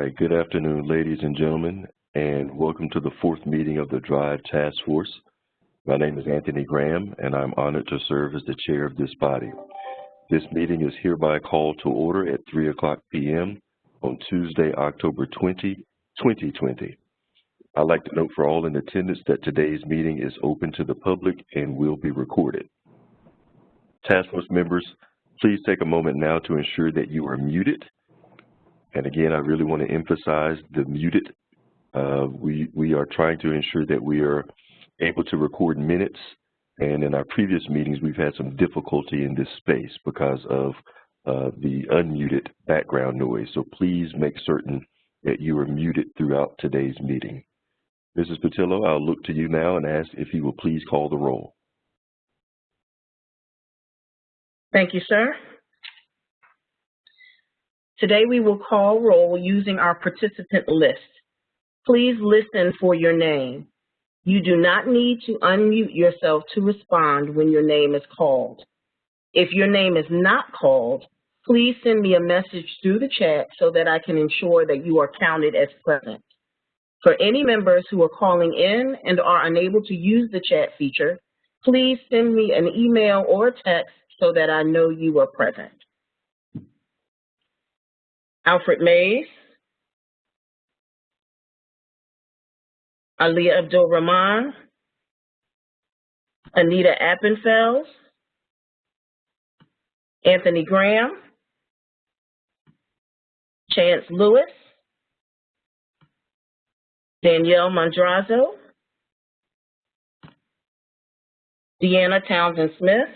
right, good afternoon, ladies and gentlemen, and welcome to the fourth meeting of the DRIVE Task Force. My name is Anthony Graham, and I'm honored to serve as the chair of this body. This meeting is hereby called to order at 3:00 p.m. on Tuesday, October 20, 2020. I'd like to note for all in attendance that today's meeting is open to the public and will be recorded. Task Force members, please take a moment now to ensure that you are muted. And again, I really want to emphasize the muted. We are trying to ensure that we are able to record minutes. And in our previous meetings, we've had some difficulty in this space because of the unmuted background noise. So please make certain that you are muted throughout today's meeting. Mrs. Patillo, I'll look to you now and ask if you will please call the roll. Thank you, sir. Today we will call roll using our participant list. Please listen for your name. You do not need to unmute yourself to respond when your name is called. If your name is not called, please send me a message through the chat so that I can ensure that you are counted as present. For any members who are calling in and are unable to use the chat feature, please send me an email or a text so that I know you are present. Alfred Mays, Aliyah Abdul-Rahman, Anita Appenfeld, Anthony Graham, Chance Lewis, Danielle Mondrazo, Deanna Townsend Smith,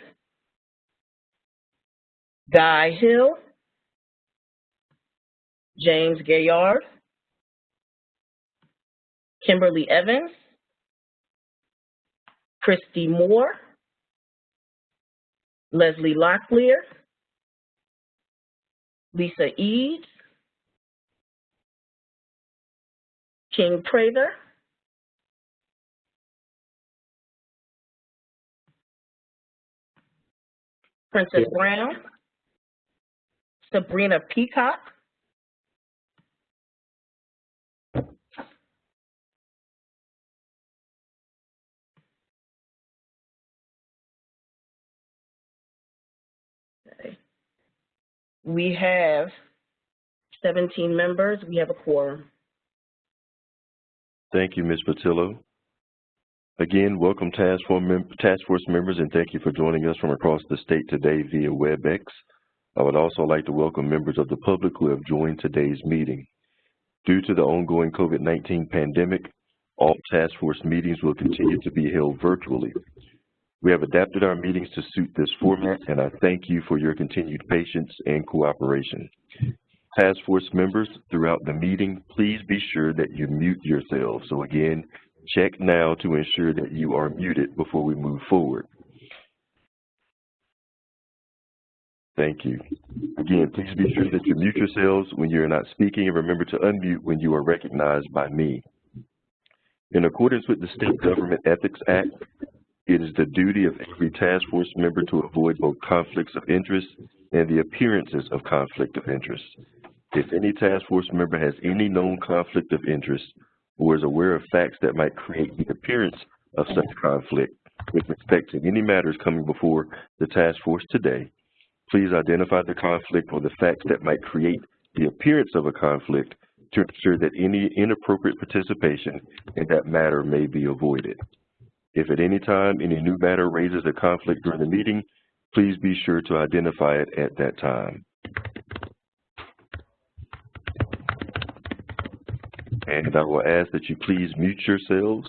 Guy Hill, James Gaillard, Kimberly Evans, Christy Moore, Leslie Locklear, Lisa Eads, King Prather, Princess Brown, Sabrina Peacock, we have 17 members. We have a quorum. Thank you, Ms. Patillo. Again, welcome Task Force members, and thank you for joining us from across the state today via WebEx. I would also like to welcome members of the public who have joined today's meeting. Due to the ongoing COVID-19 pandemic, all Task Force meetings will continue to be held virtually. We have adapted our meetings to suit this format, and I thank you for your continued patience and cooperation. Task Force members, throughout the meeting, please be sure that you mute yourselves. So again, check now to ensure that you are muted before we move forward. Thank you. Again, please be sure that you mute yourselves when you're not speaking, and remember to unmute when you are recognized by me. In accordance with the State Government Ethics Act, it is the duty of every task force member to avoid both conflicts of interest and the appearances of conflict of interest. If any task force member has any known conflict of interest or is aware of facts that might create the appearance of such conflict with respect to any matters coming before the task force today, please identify the conflict or the facts that might create the appearance of a conflict to ensure that any inappropriate participation in that matter may be avoided. If at any time any new matter raises a conflict during the meeting, please be sure to identify it at that time. And I will ask that you please mute yourselves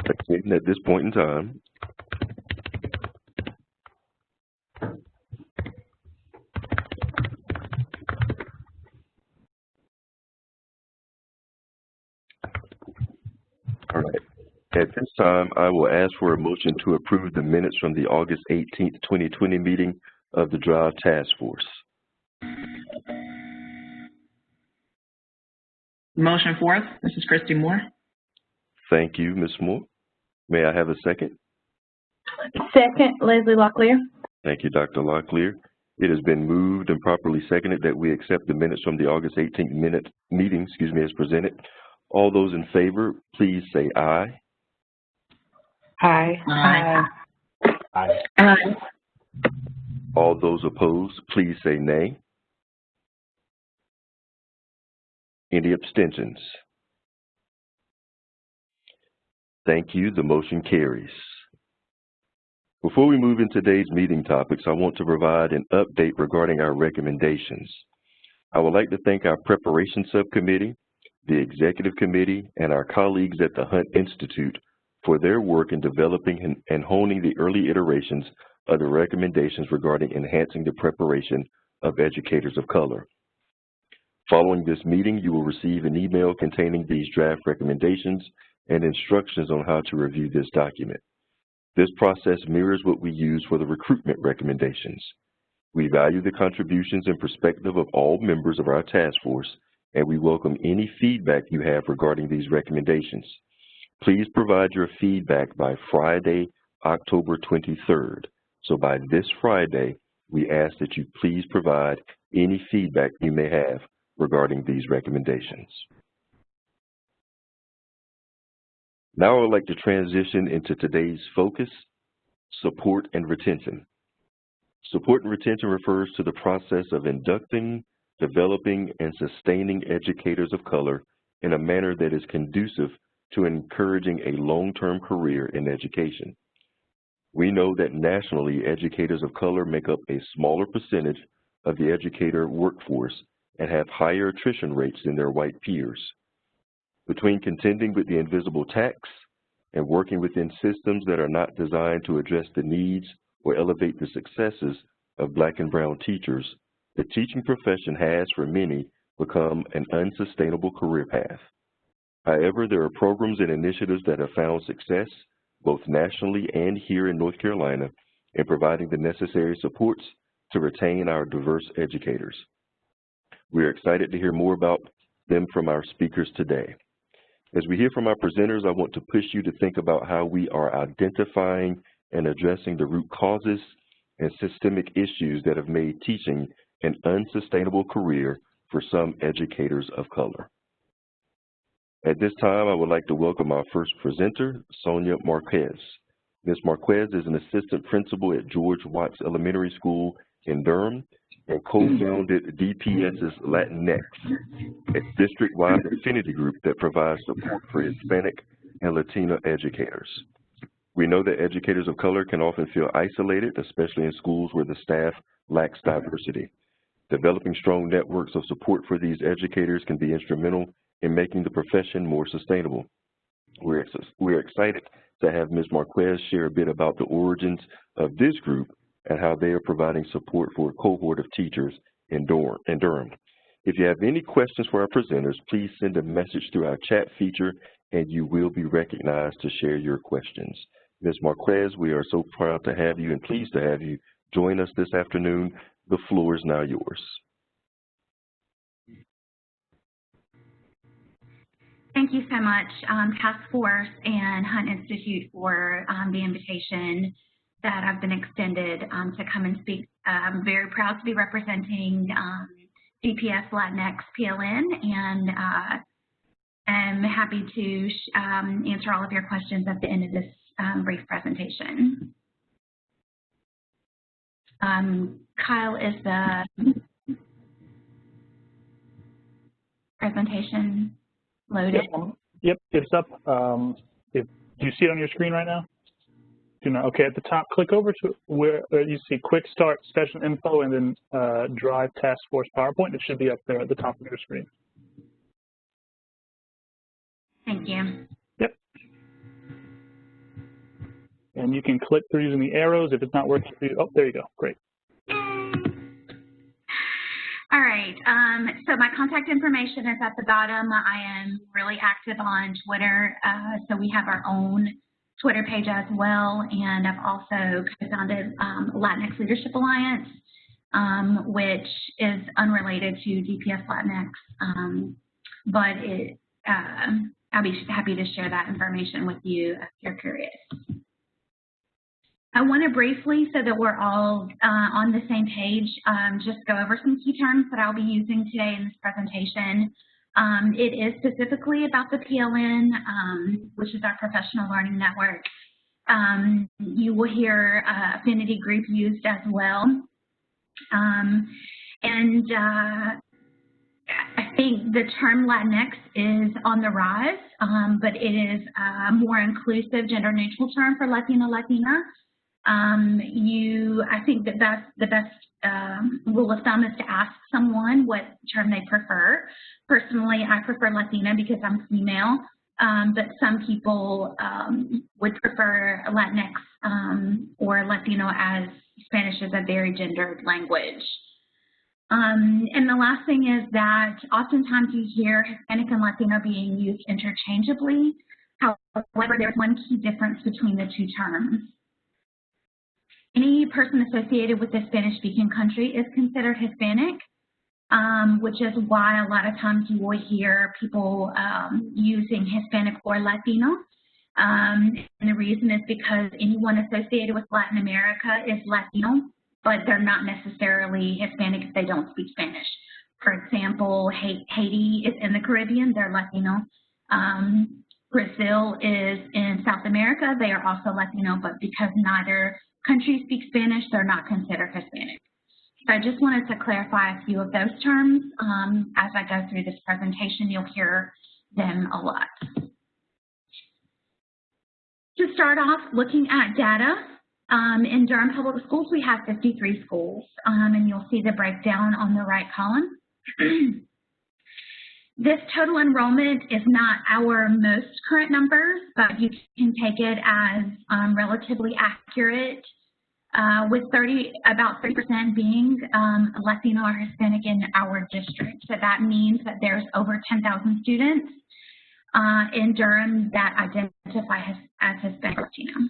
again at this point in time. All right. At this time, I will ask for a motion to approve the minutes from the August 18th, 2020 meeting of the DRIVE Task Force. Motion fourth. This is Christy Moore. Thank you, Ms. Moore. May I have a second? Second, Leslie Locklear. Thank you, Dr. Locklear. It has been moved and properly seconded that we accept the minutes from the August 18th meeting, as presented. All those in favor, please say aye. Aye. Aye. Aye. Aye. All those opposed, please say nay. Any abstentions? Thank you. The motion carries. Before we move into today's meeting topics, I want to provide an update regarding our recommendations. I would like to thank our preparation subcommittee, the executive committee, and our colleagues at the Hunt Institute for their work in developing and honing the early iterations of the recommendations regarding enhancing the preparation of educators of color. Following this meeting, you will receive an email containing these draft recommendations and instructions on how to review this document. This process mirrors what we use for the recruitment recommendations. We value the contributions and perspective of all members of our task force, and we welcome any feedback you have regarding these recommendations. Please provide your feedback by Friday, October 23rd. So by this Friday, we ask that you please provide any feedback you may have regarding these recommendations. Now I would like to transition into today's focus, support and retention. Support and retention refers to the process of inducting, developing, and sustaining educators of color in a manner that is conducive to encouraging a long-term career in education. We know that nationally, educators of color make up a smaller percentage of the educator workforce and have higher attrition rates than their white peers. Between contending with the invisible tax and working within systems that are not designed to address the needs or elevate the successes of Black and brown teachers, the teaching profession has, for many, become an unsustainable career path. However, there are programs and initiatives that have found success, both nationally and here in North Carolina, in providing the necessary supports to retain our diverse educators. We are excited to hear more about them from our speakers today. As we hear from our presenters, I want to push you to think about how we are identifying and addressing the root causes and systemic issues that have made teaching an unsustainable career for some educators of color. At this time, I would like to welcome our first presenter, Sonia Marquez. Ms. Marquez is an assistant principal at George Watts Elementary School in Durham and co-founded DPS's Latinx, a district-wide affinity group that provides support for Hispanic and Latino educators. We know that educators of color can often feel isolated, especially in schools where the staff lacks diversity. Developing strong networks of support for these educators can be instrumental in making the profession more sustainable. We're excited to have Ms. Marquez share a bit about the origins of this group and how they are providing support for a cohort of teachers in Durham. If you have any questions for our presenters, please send a message through our chat feature and you will be recognized to share your questions. Ms. Marquez, we are so proud to have you and pleased to have you join us this afternoon. The floor is now yours. Thank you so much, Task Force and Hunt Institute, for the invitation that I've been extended to come and speak. I'm very proud to be representing DPS Latinx PLN, and I'm happy to answer all of your questions at the end of this brief presentation. Kyle, is the presentation loaded? Yep, it's up. Do you see it on your screen right now? Do not. Okay, at the top, click over to where you see Quick Start Session Info and then Drive Task Force PowerPoint. It should be up there at the top of your screen. Thank you. Yep. And you can click through using the arrows. If it's not working for you, oh, there you go. Great. All right, so my contact information is at the bottom. I am really active on Twitter, so we have our own Twitter page as well, and I've also co-founded Latinx Leadership Alliance, which is unrelated to DPS Latinx, but I'll be happy to share that information with you if you're curious. I want to briefly, so that we're all on the same page, just go over some key terms that I'll be using today in this presentation. It is specifically about the PLN, which is our professional learning network. You will hear affinity group used as well. I think the term Latinx is on the rise, but it is a more inclusive, gender-neutral term for Latino, Latina. I think that that's the best rule of thumb is to ask someone what term they prefer. Personally, I prefer Latina because I'm female, but some people would prefer Latinx or Latino, as Spanish is a very gendered language. And the last thing is that oftentimes you hear Hispanic and Latino being used interchangeably. However, there's one key difference between the two terms. Any person associated with a Spanish-speaking country is considered Hispanic, which is why a lot of times you will hear people using Hispanic or Latino. And the reason is because anyone associated with Latin America is Latino, but they're not necessarily Hispanic if they don't speak Spanish. For example, Haiti is in the Caribbean, they're Latino. Brazil is in South America, they are also Latino, but because neither country speaks Spanish, they're not considered Hispanic. So I just wanted to clarify a few of those terms. As I go through this presentation, you'll hear them a lot. To start off, looking at data, in Durham Public Schools, we have 53 schools, and you'll see the breakdown on the right column. This total enrollment is not our most current numbers, but you can take it as relatively accurate, with about 30% being Latino or Hispanic in our district. So that means that there's over 10,000 students in Durham that identify as Hispanic or Latino.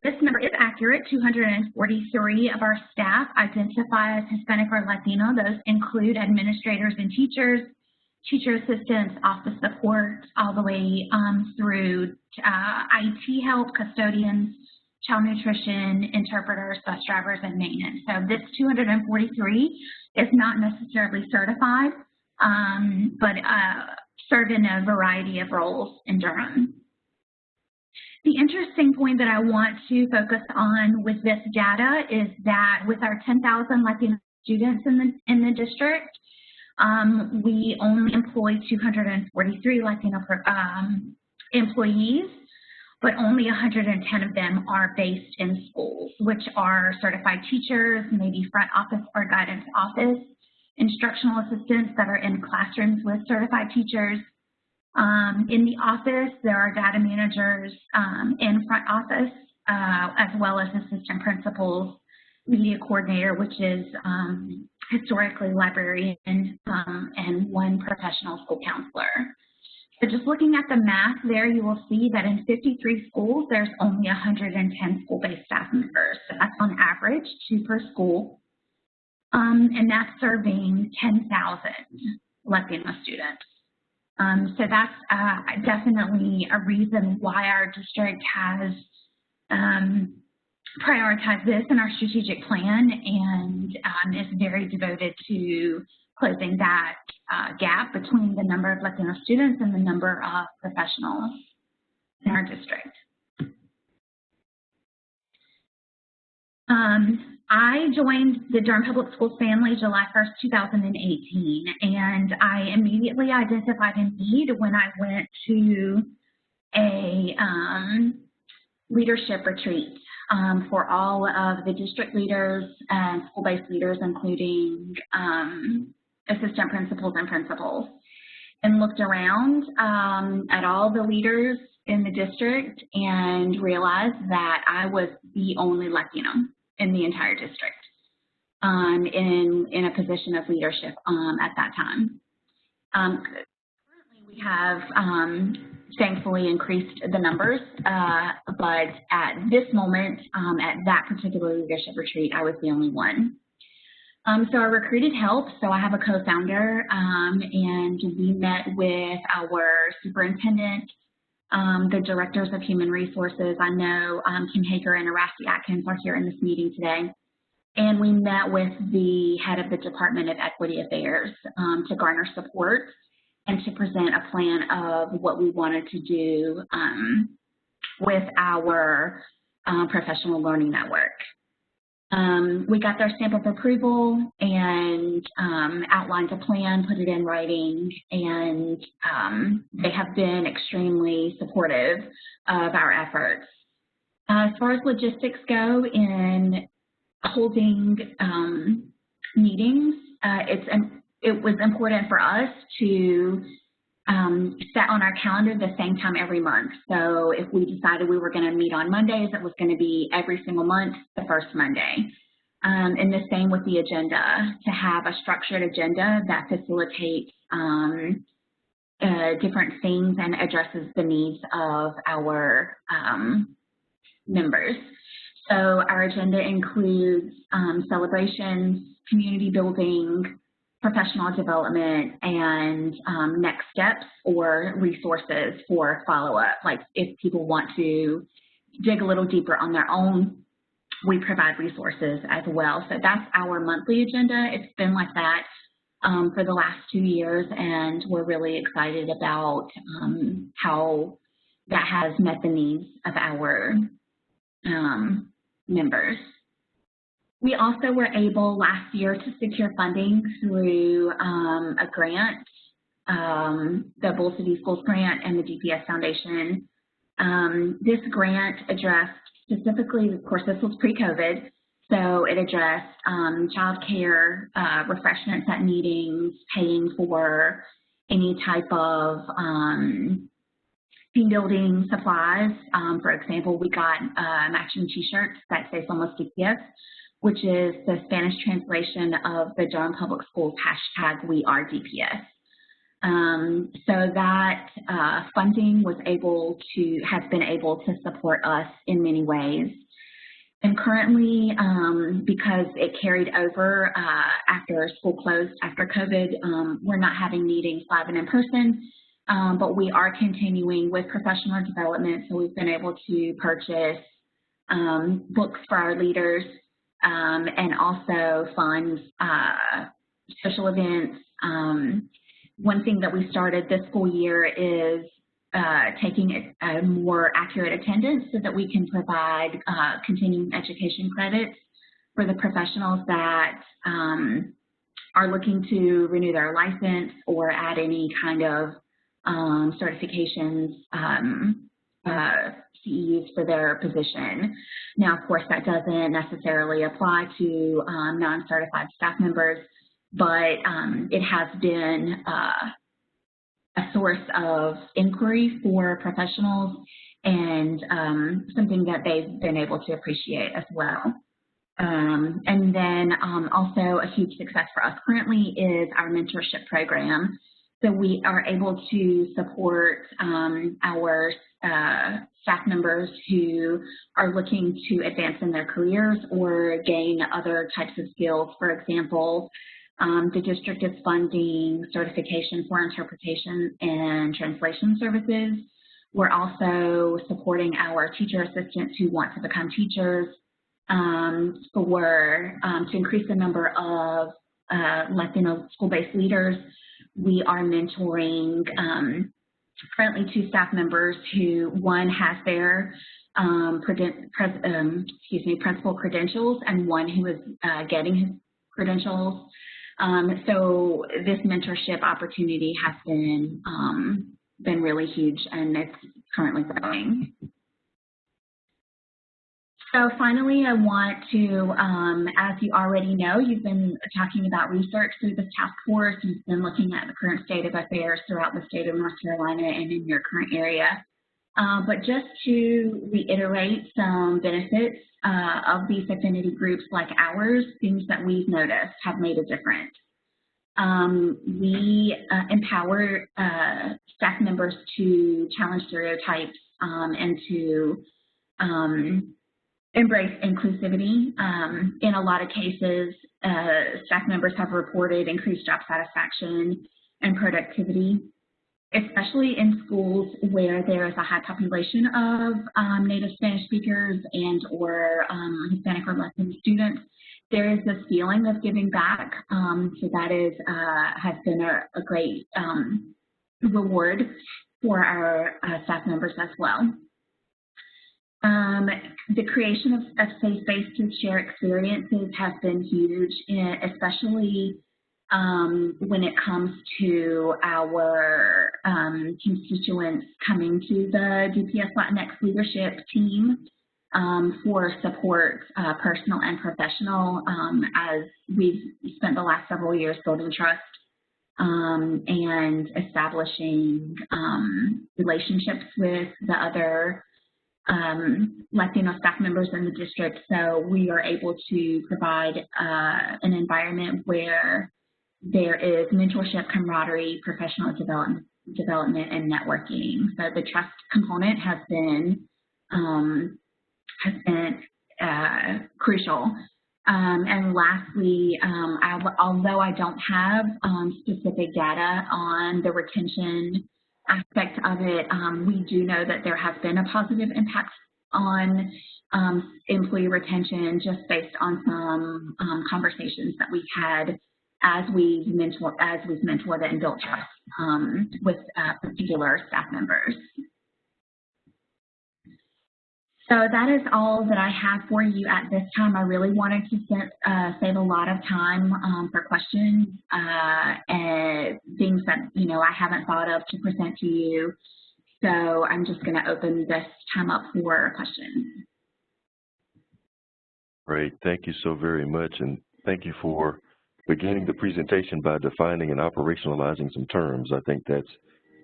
This number is accurate. 243 of our staff identify as Hispanic or Latino. Those include administrators and teachers, teacher assistants, office support, all the way through IT help, custodians, child nutrition, interpreters, bus drivers, and maintenance. So this 243 is not necessarily certified, but serve in a variety of roles in Durham. The interesting point that I want to focus on with this data is that with our 10,000 Latino students in the district, we only employ 243 Latino employees, but only 110 of them are based in schools, which are certified teachers, maybe front office or guidance office, instructional assistants that are in classrooms with certified teachers. In the office, there are data managers in front office, as well as assistant principals, media coordinator, which is historically librarian, and one professional school counselor. So just looking at the math there, you will see that in 53 schools, there's only 110 school-based staff members. So that's on average 2 per school, and that's serving 10,000 Latino students. So that's definitely a reason why our district has prioritized this in our strategic plan and is very devoted to closing that gap between the number of Latino students and the number of professionals in our district. I joined the Durham Public Schools family July 1st, 2018, and I immediately identified a need when I went to a leadership retreat for all of the district leaders and school-based leaders, including assistant principals and principals, and looked around at all the leaders in the district and realized that I was the only Latino in the entire district in a position of leadership at that time. Currently, we have thankfully increased the numbers, but at this moment, at that particular leadership retreat, I was the only one. So I recruited help. So I have a co-founder, and we met with our superintendent, the Directors of Human Resources. I know Kim Hager and Arasti Atkins are here in this meeting today. And we met with the head of the Department of Equity Affairs to garner support and to present a plan of what we wanted to do with our professional learning network. We got their stamp of approval and outlined a plan, put it in writing, and they have been extremely supportive of our efforts. As far as logistics go in holding meetings, it was important for us to set on our calendar the same time every month. So if we decided we were going to meet on Mondays, it was going to be every single month, the first Monday. And the same with the agenda, to have a structured agenda that facilitates different things and addresses the needs of our members. So our agenda includes celebrations, community building, professional development, and next steps or resources for follow-up. Like if people want to dig a little deeper on their own, we provide resources as well. So that's our monthly agenda. It's been like that for the last 2 years, and we're really excited about how that has met the needs of our members. We also were able last year to secure funding through a grant, the Bull City Schools Grant and the DPS Foundation. This grant addressed specifically, of course, this was pre-COVID, so it addressed child care, refreshments at meetings, paying for any type of team building supplies. For example, we got matching t-shirts that say Somos DPS, which is the Spanish translation of the Durham Public Schools hashtag We Are DPS. So that funding has been able to support us in many ways. And currently, because it carried over after school closed after COVID, we're not having meetings live and in person, but we are continuing with professional development. So we've been able to purchase books for our leaders, and also fund social events. One thing that we started this school year is taking a more accurate attendance so that we can provide continuing education credits for the professionals that are looking to renew their license or add any kind of certifications, CEUs for their position. Now, of course, that doesn't necessarily apply to non-certified staff members, but it has been a source of inquiry for professionals and something that they've been able to appreciate as well. And then also a huge success for us currently is our mentorship program. So we are able to support our staff members who are looking to advance in their careers or gain other types of skills. For example, the district is funding certification for interpretation and translation services. We're also supporting our teacher assistants who want to become teachers to increase the number of Latino school-based leaders. We are mentoring currently 2 staff members who, one has their principal credentials and one who is getting his credentials. So this mentorship opportunity has been really huge, and it's currently growing. So finally, I want to, as you already know, you've been talking about research through this task force. You've been looking at the current state of affairs throughout the state of North Carolina and in your current area. But just to reiterate some benefits of these affinity groups like ours, things that we've noticed have made a difference. We empower staff members to challenge stereotypes and to embrace inclusivity. In a lot of cases, staff members have reported increased job satisfaction and productivity. especially in schools where there is a high population of native Spanish speakers and or Hispanic or Latino students. There is this feeling of giving back, so that is has been a great reward for our staff members as well. The creation of safe space to share experiences has been huge, especially when it comes to our constituents coming to the DPS Latinx leadership team for support, personal and professional, as we've spent the last several years building trust and establishing relationships with the other Latino staff members in the district. So we are able to provide an environment where there is mentorship, camaraderie, professional development, and networking. So the trust component has been crucial. And lastly, although I don't have specific data on the retention aspect of it, we do know that there has been a positive impact on employee retention just based on some conversations that we've had as we've mentored and built trust with particular staff members. So that is all that I have for you at this time. I really wanted to save a lot of time for questions and things that I haven't thought of to present to you. So I'm just going to open this time up for questions. Great, thank you so very much, and thank you for beginning the presentation by defining and operationalizing some terms. I think that's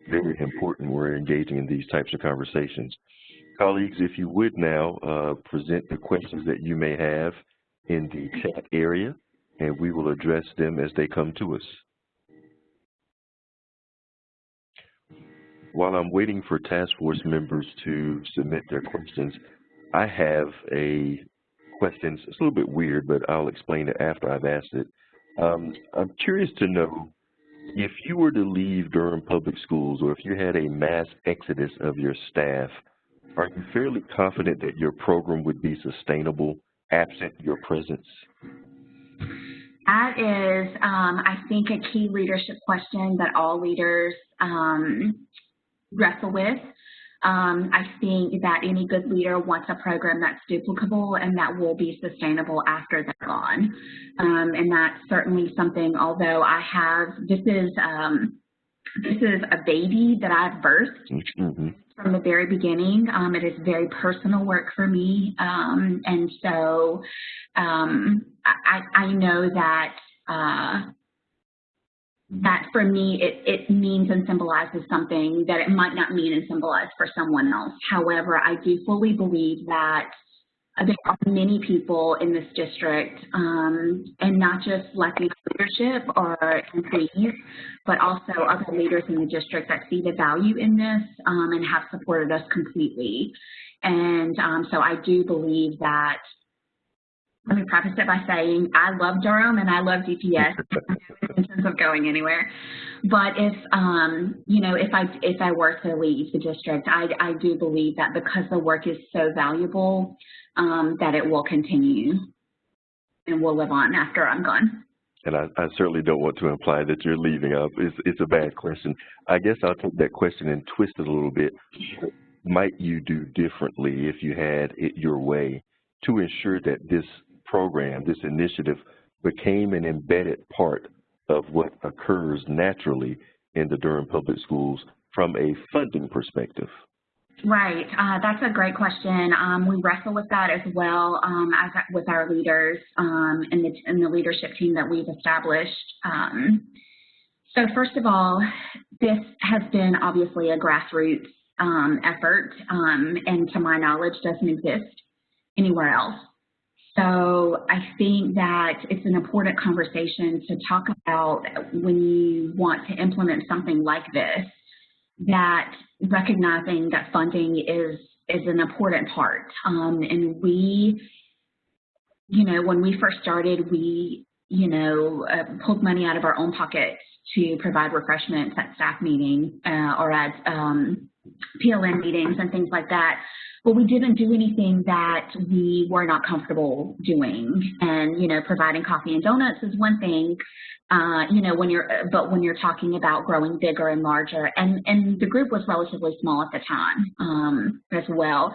very important. We're engaging in these types of conversations. Colleagues, if you would now present the questions that you may have in the chat area, and we will address them as they come to us. While I'm waiting for task force members to submit their questions, I have a question. It's a little bit weird, but I'll explain it after I've asked it. I'm curious to know, if you were to leave Durham Public Schools, or if you had a mass exodus of your staff, are you fairly confident that your program would be sustainable absent your presence? That is, I think, a key leadership question that all leaders wrestle with. I think that any good leader wants a program that's duplicable and that will be sustainable after they're gone. And that's certainly something, although I have, this is a baby that I've birthed from the very beginning. It is very personal work for me. And so I know that that for me, it means and symbolizes something that it might not mean and symbolize for someone else. However, I do fully believe that there are many people in this district, and not just Latino leadership or employees, but also other leaders in the district that see the value in this and have supported us completely. And so I do believe that, let me preface it by saying I love Durham and I love DPS. In terms of going anywhere, but if if I were to leave the district, I do believe that because the work is so valuable, that it will continue and will live on after I'm gone. And I certainly don't want to imply that you're leaving. It's a bad question. I guess I'll take that question and twist it a little bit. What might you do differently if you had it your way to ensure that this program, this initiative, became an embedded part of what occurs naturally in the Durham Public Schools from a funding perspective? Right, that's a great question. We wrestle with that as well with our leaders and the leadership team that we've established. So first of all, this has been obviously a grassroots effort, and to my knowledge doesn't exist anywhere else. So I think that it's an important conversation to talk about when you want to implement something like this, that recognizing that funding is an important part. And we, when we first started, we pulled money out of our own pockets to provide refreshments at staff meetings or at PLN meetings and things like that. But we didn't do anything that we were not comfortable doing. And, providing coffee and donuts is one thing, when you're talking about growing bigger and larger, and the group was relatively small at the time as well.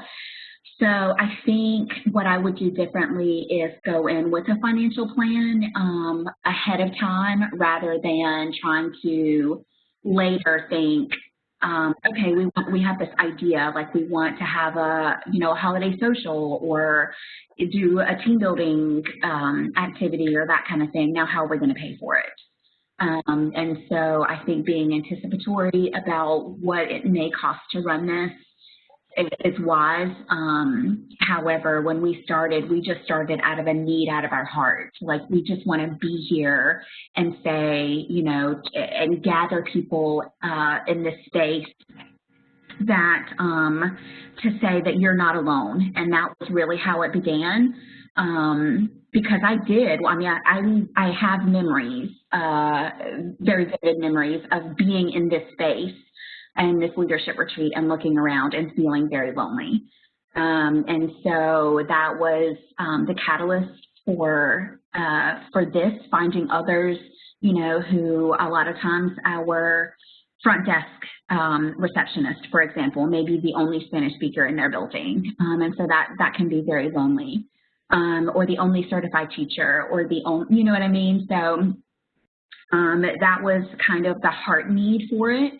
So I think what I would do differently is go in with a financial plan ahead of time rather than trying to later think, okay, we have this idea, like we want to have a holiday social or do a team building activity or that kind of thing. Now, how are we going to pay for it? And so I think being anticipatory about what it may cost to run this is wise. However, when we started, we just started out of a need, out of our heart. Like, we just want to be here and say, and gather people in this space that to say that you're not alone. And that was really how it began. Because I have memories, very vivid memories of being in this space and this leadership retreat and looking around and feeling very lonely. And so that was the catalyst for this, finding others, who a lot of times our front desk receptionist, for example, may be the only Spanish speaker in their building. And so that can be very lonely. Or the only certified teacher, or the only, you know what I mean? So that was kind of the heart need for it.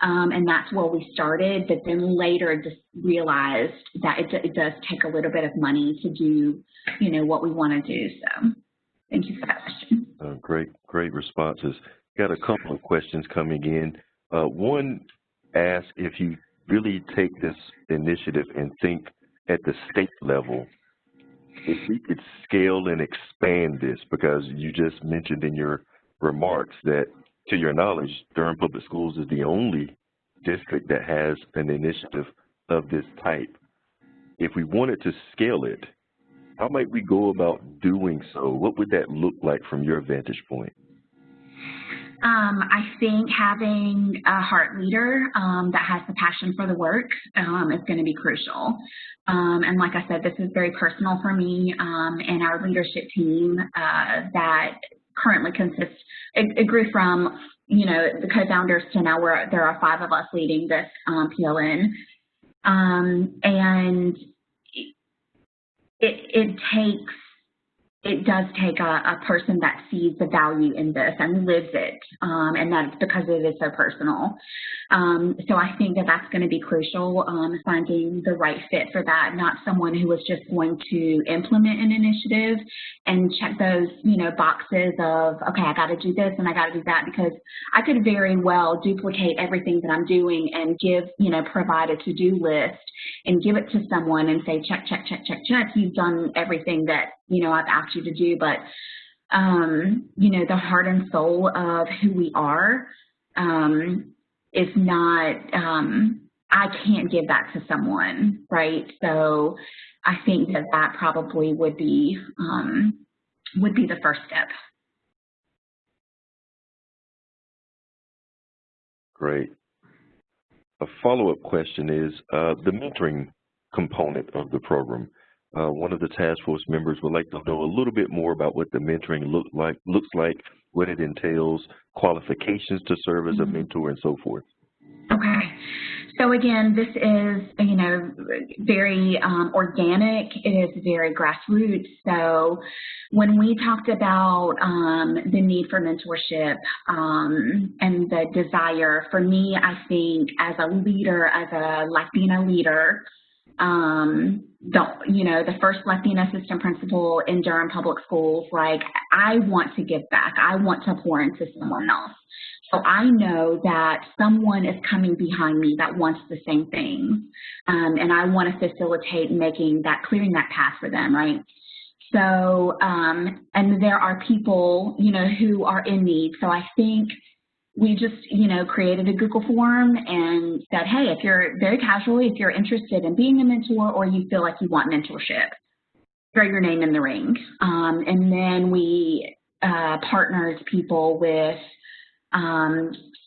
And that's where we started, but then later just realized that it does take a little bit of money to do, what we want to do. So thank you for that question. Great responses. Got a couple of questions coming in. One asks if you really take this initiative and think at the state level, if we could scale and expand this, because you just mentioned in your remarks that, to your knowledge, Durham Public Schools is the only district that has an initiative of this type. If we wanted to scale it, how might we go about doing so? What would that look like from your vantage point? I think having a heart leader that has the passion for the work is going to be crucial. And like I said, this is very personal for me and our leadership team that currently consists, it grew from, the co-founders to now there are 5 of us leading this PLN. And it does take a person that sees the value in this and lives it, and that's because it is so personal. So I think that that's going to be crucial, finding the right fit for that, not someone who is just going to implement an initiative and check those, boxes of, okay, I got to do this and I got to do that, because I could very well duplicate everything that I'm doing and give, provide a to-do list and give it to someone and say, check, check, check, check, check, you've done everything that, I've asked you to do. But, the heart and soul of who we are is not, I can't give that to someone, right? So I think that probably would be the first step. Great. A follow-up question is the mentoring component of the program. One of the task force members would like to know a little bit more about what the mentoring looks like, what it entails, qualifications to serve as a mentor, and so forth. Okay. So again, this is, very organic. It is very grassroots. So when we talked about the need for mentorship and the desire, for me, I think as a leader, as a Latina leader, the first Latina assistant principal in Durham Public Schools, like, I want to give back. I want to pour into someone else. So I know that someone is coming behind me that wants the same thing. And I want to facilitate clearing that path for them, right? So, and there are people, who are in need. So I think we just, created a Google form and said, hey, if you're very casually, if you're interested in being a mentor or you feel like you want mentorship, throw your name in the ring. And then we partners people with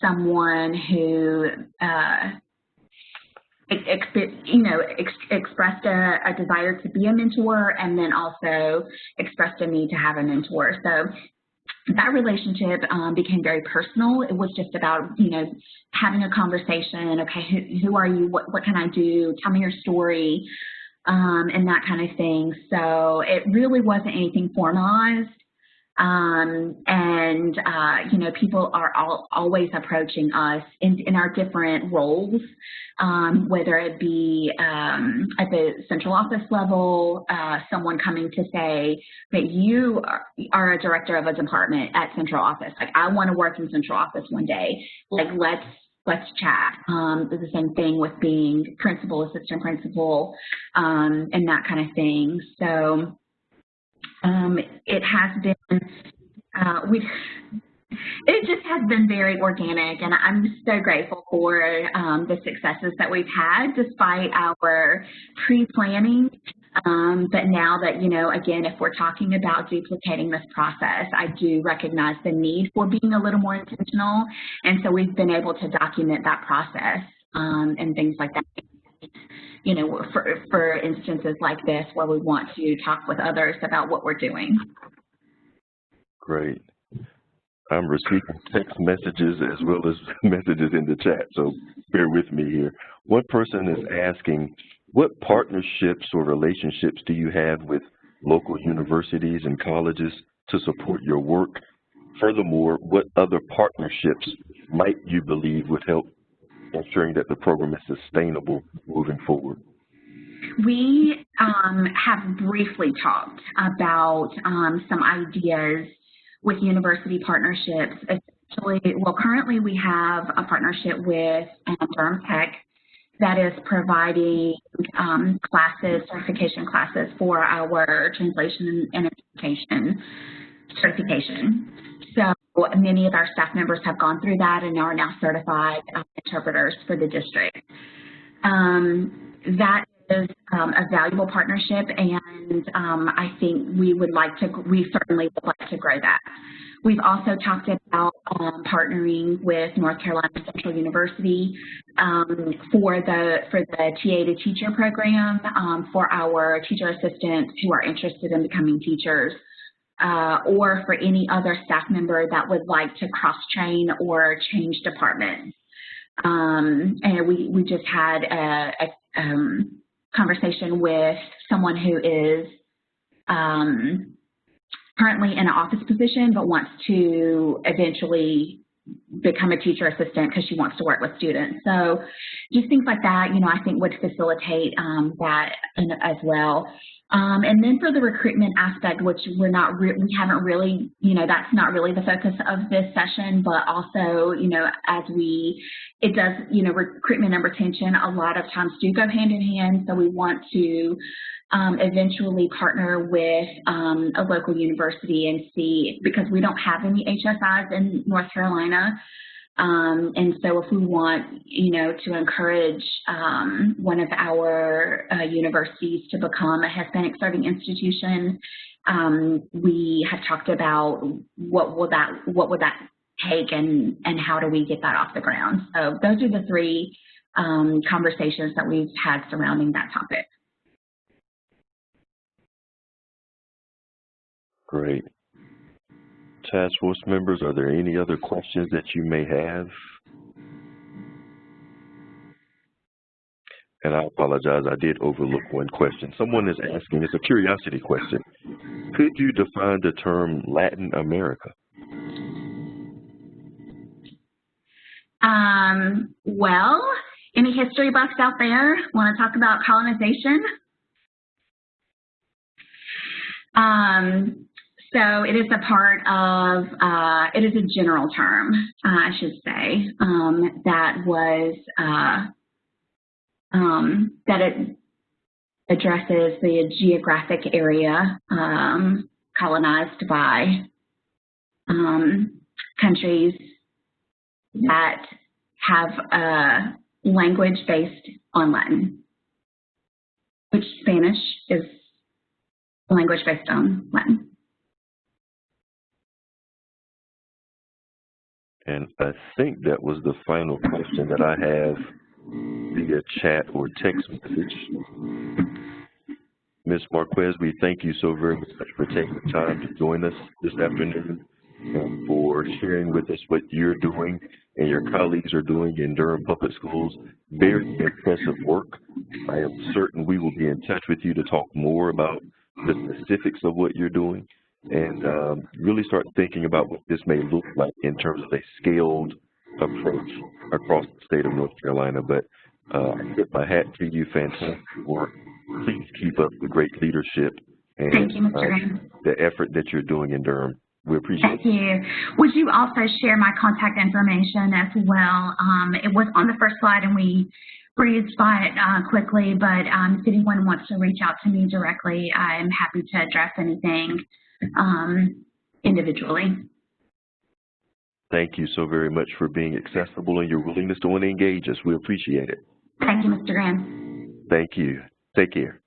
someone who expressed a desire to be a mentor, and then also expressed a need to have a mentor. So that relationship became very personal. It was just about, having a conversation. Okay, who are you? What can I do? Tell me your story, and that kind of thing. So it really wasn't anything formalized. People are always approaching us in our different roles, whether it be at the central office level, someone coming to say that you are a director of a department at central office. Like, I want to work in central office one day. Like, let's chat. It's the same thing with being principal, assistant principal, and that kind of thing. So it has been, it just has been very organic, and I'm so grateful for the successes that we've had despite our pre-planning. But now that, again, if we're talking about duplicating this process, I do recognize the need for being a little more intentional. And so we've been able to document that process and things like that. For instances like this where we want to talk with others about what we're doing. Great. I'm receiving text messages as well as messages in the chat, so bear with me here. One person is asking, what partnerships or relationships do you have with local universities and colleges to support your work? Furthermore, what other partnerships might you believe would help ensuring that the program is sustainable moving forward? We have briefly talked about some ideas with university partnerships. Currently we have a partnership with Durham Tech that is providing classes, certification classes for our translation and interpretation certification. So many of our staff members have gone through that and are now certified interpreters for the district. That is a valuable partnership, and I think we certainly would like to grow that. We've also talked about partnering with North Carolina Central University for the TA to Teacher program for our teacher assistants who are interested in becoming teachers, or for any other staff member that would like to cross-train or change departments. And we just had a conversation with someone who is currently in an office position but wants to eventually become a teacher assistant because she wants to work with students. So just things like that, I think would facilitate that as well. And then for the recruitment aspect, which we haven't really, that's not really the focus of this session, but also, recruitment and retention a lot of times do go hand in hand. So we want to eventually partner with a local university and see, because we don't have any HSIs in North Carolina. And so if we want, to encourage one of our universities to become a Hispanic serving institution, we have talked about what would that take and how do we get that off the ground. So those are the three conversations that we've had surrounding that topic. Great. Task force members, are there any other questions that you may have? And I apologize, I did overlook one question. Someone is asking, it's a curiosity question. Could you define the term Latin America? Well, any history buffs out there want to talk about colonization? So it is a part of, it is a general term, I should say, that was, that it addresses the geographic area colonized by countries that have a language based on Latin, which Spanish is a language based on Latin. And I think that was the final question that I have via chat or text message. Ms. Marquez, we thank you so very much for taking the time to join us this afternoon and for sharing with us what you're doing and your colleagues are doing in Durham Public Schools. Very impressive work. I am certain we will be in touch with you to talk more about the specifics of what you're doing and really start thinking about what this may look like in terms of a scaled approach across the state of North Carolina. But I tip my hat to you. Fantastic work. Please keep up the great leadership and Thank you, Mr. Graham. The effort that you're doing in Durham. We appreciate it. Thank you. Would you also share my contact information as well? It was on the first slide and we breezed by it quickly, but if anyone wants to reach out to me directly, I'm happy to address anything individually. Thank you so very much for being accessible and your willingness to want to engage us. We appreciate it. Thank you, Mr. Graham. Thank you. Take care.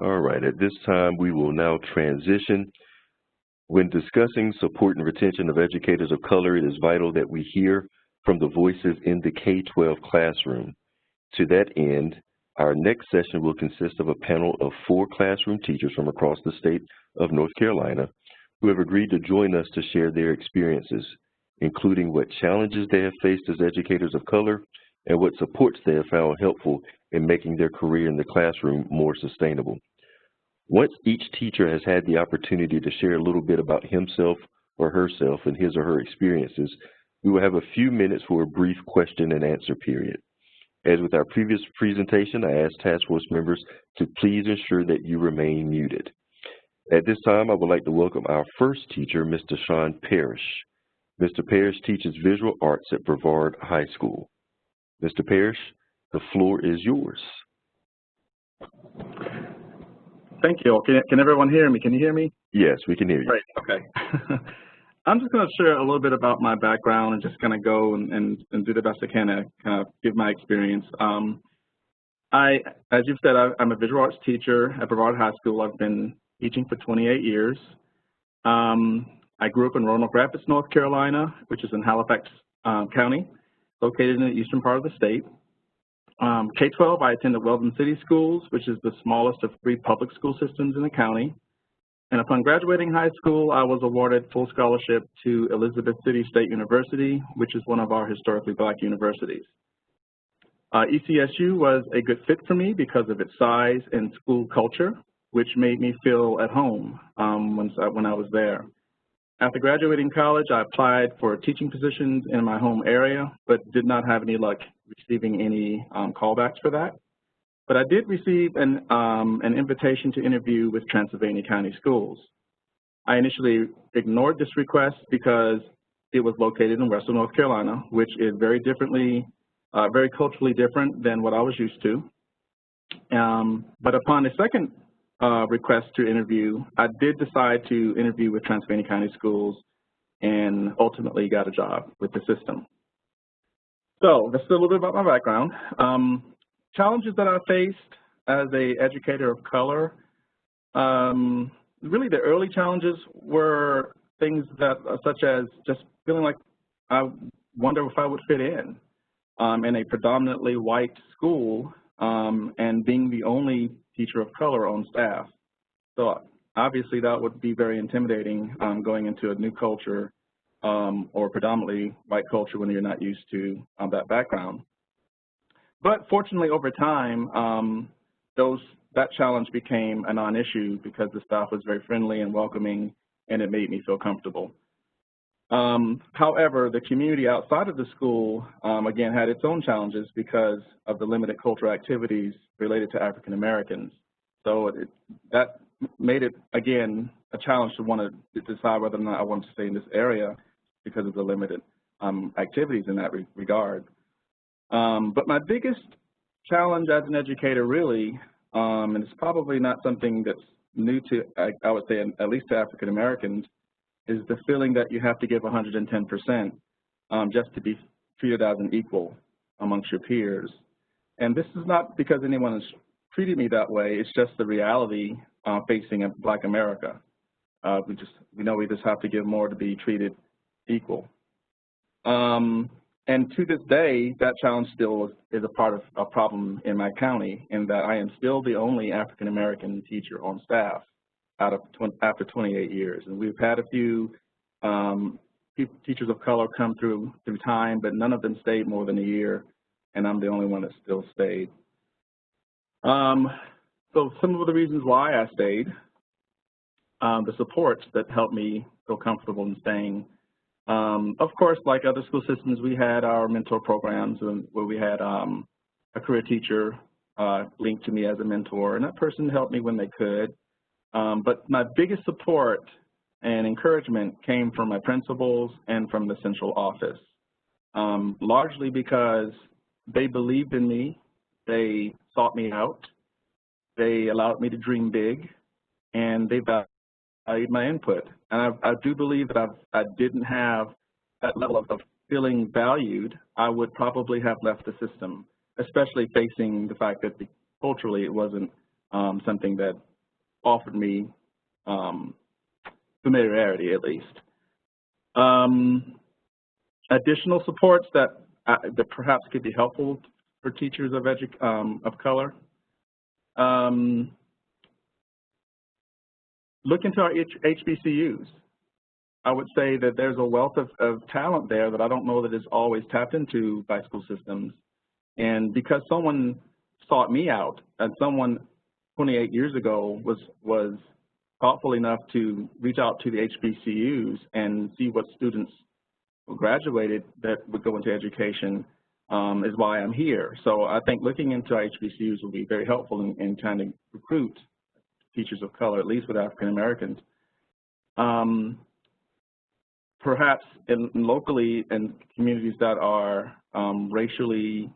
All right, at this time, we will now transition. When discussing support and retention of educators of color, it is vital that we hear from the voices in the K-12 classroom. To that end, our next session will consist of a panel of 4 classroom teachers from across the state of North Carolina who have agreed to join us to share their experiences, including what challenges they have faced as educators of color and what supports they have found helpful in making their career in the classroom more sustainable. Once each teacher has had the opportunity to share a little bit about himself or herself and his or her experiences, we will have a few minutes for a brief question and answer period. As with our previous presentation, I asked task force members to please ensure that you remain muted. At this time, I would like to welcome our first teacher, Mr. Sean Parrish. Mr. Parrish teaches visual arts at Brevard High School. Mr. Parrish, the floor is yours. Thank you. Can everyone hear me? Can you hear me? Yes, we can hear you. Great. Okay. I'm just going to share a little bit about my background and just kind of go and do the best I can to kind of give my experience. As you've said, I'm a visual arts teacher at Brevard High School. I've been teaching for 28 years. I grew up in Roanoke Rapids, North Carolina, which is in Halifax County, located in the eastern part of the state. K-12, I attended Weldon City Schools, which is the smallest of 3 public school systems in the county. And upon graduating high school, I was awarded full scholarship to Elizabeth City State University, which is one of our historically Black universities. ECSU was a good fit for me because of its size and school culture, which made me feel at home when I was there. After graduating college, I applied for teaching positions in my home area, but did not have any luck receiving any callbacks for that. But I did receive an invitation to interview with Transylvania County Schools. I initially ignored this request because it was located in Western North Carolina, which is very culturally different than what I was used to. But upon the second request to interview, I did decide to interview with Transylvania County Schools and ultimately got a job with the system. So that's a little bit about my background. Challenges that I faced as an educator of color, really the early challenges were things that such as just feeling like I wonder if I would fit in a predominantly white school and being the only teacher of color on staff. So obviously that would be very intimidating going into a new culture or predominantly white culture when you're not used to that background. But fortunately, over time, that challenge became a non-issue because the staff was very friendly and welcoming, and it made me feel comfortable. However, the community outside of the school, again, had its own challenges because of the limited cultural activities related to African Americans. So that made it, again, a challenge to want to decide whether or not I wanted to stay in this area because of the limited activities in that regard. But my biggest challenge as an educator really, and it's probably not something that's new to, I would say, at least to African Americans, is the feeling that you have to give 110% just to be treated as an equal amongst your peers. And this is not because anyone has treated me that way. It's just the reality facing Black America. We know we just have to give more to be treated equal. And to this day, that challenge still is a part of a problem in my county, in that I am still the only African-American teacher on staff after 28 years. And we've had a few teachers of color come through time, but none of them stayed more than a year, and I'm the only one that still stayed. So some of the reasons why I stayed, the supports that helped me feel comfortable in staying. Of course, like other school systems, we had our mentor programs where we had a career teacher linked to me as a mentor, and that person helped me when they could. But my biggest support and encouragement came from my principals and from the central office, largely because they believed in me, they sought me out, they allowed me to dream big, and they valued my input. And I do believe that if I didn't have that level of feeling valued, I would probably have left the system, especially facing the fact that culturally it wasn't something that offered me familiarity, at least. Additional supports that perhaps could be helpful for teachers of color. Look into our HBCUs. I would say that there's a wealth of talent there that I don't know that is always tapped into by school systems. And because someone sought me out, and someone 28 years ago was thoughtful enough to reach out to the HBCUs and see what students who graduated that would go into education, is why I'm here. So I think looking into our HBCUs will be very helpful in trying to recruit teachers of color, at least with African Americans. Perhaps locally in communities that are racially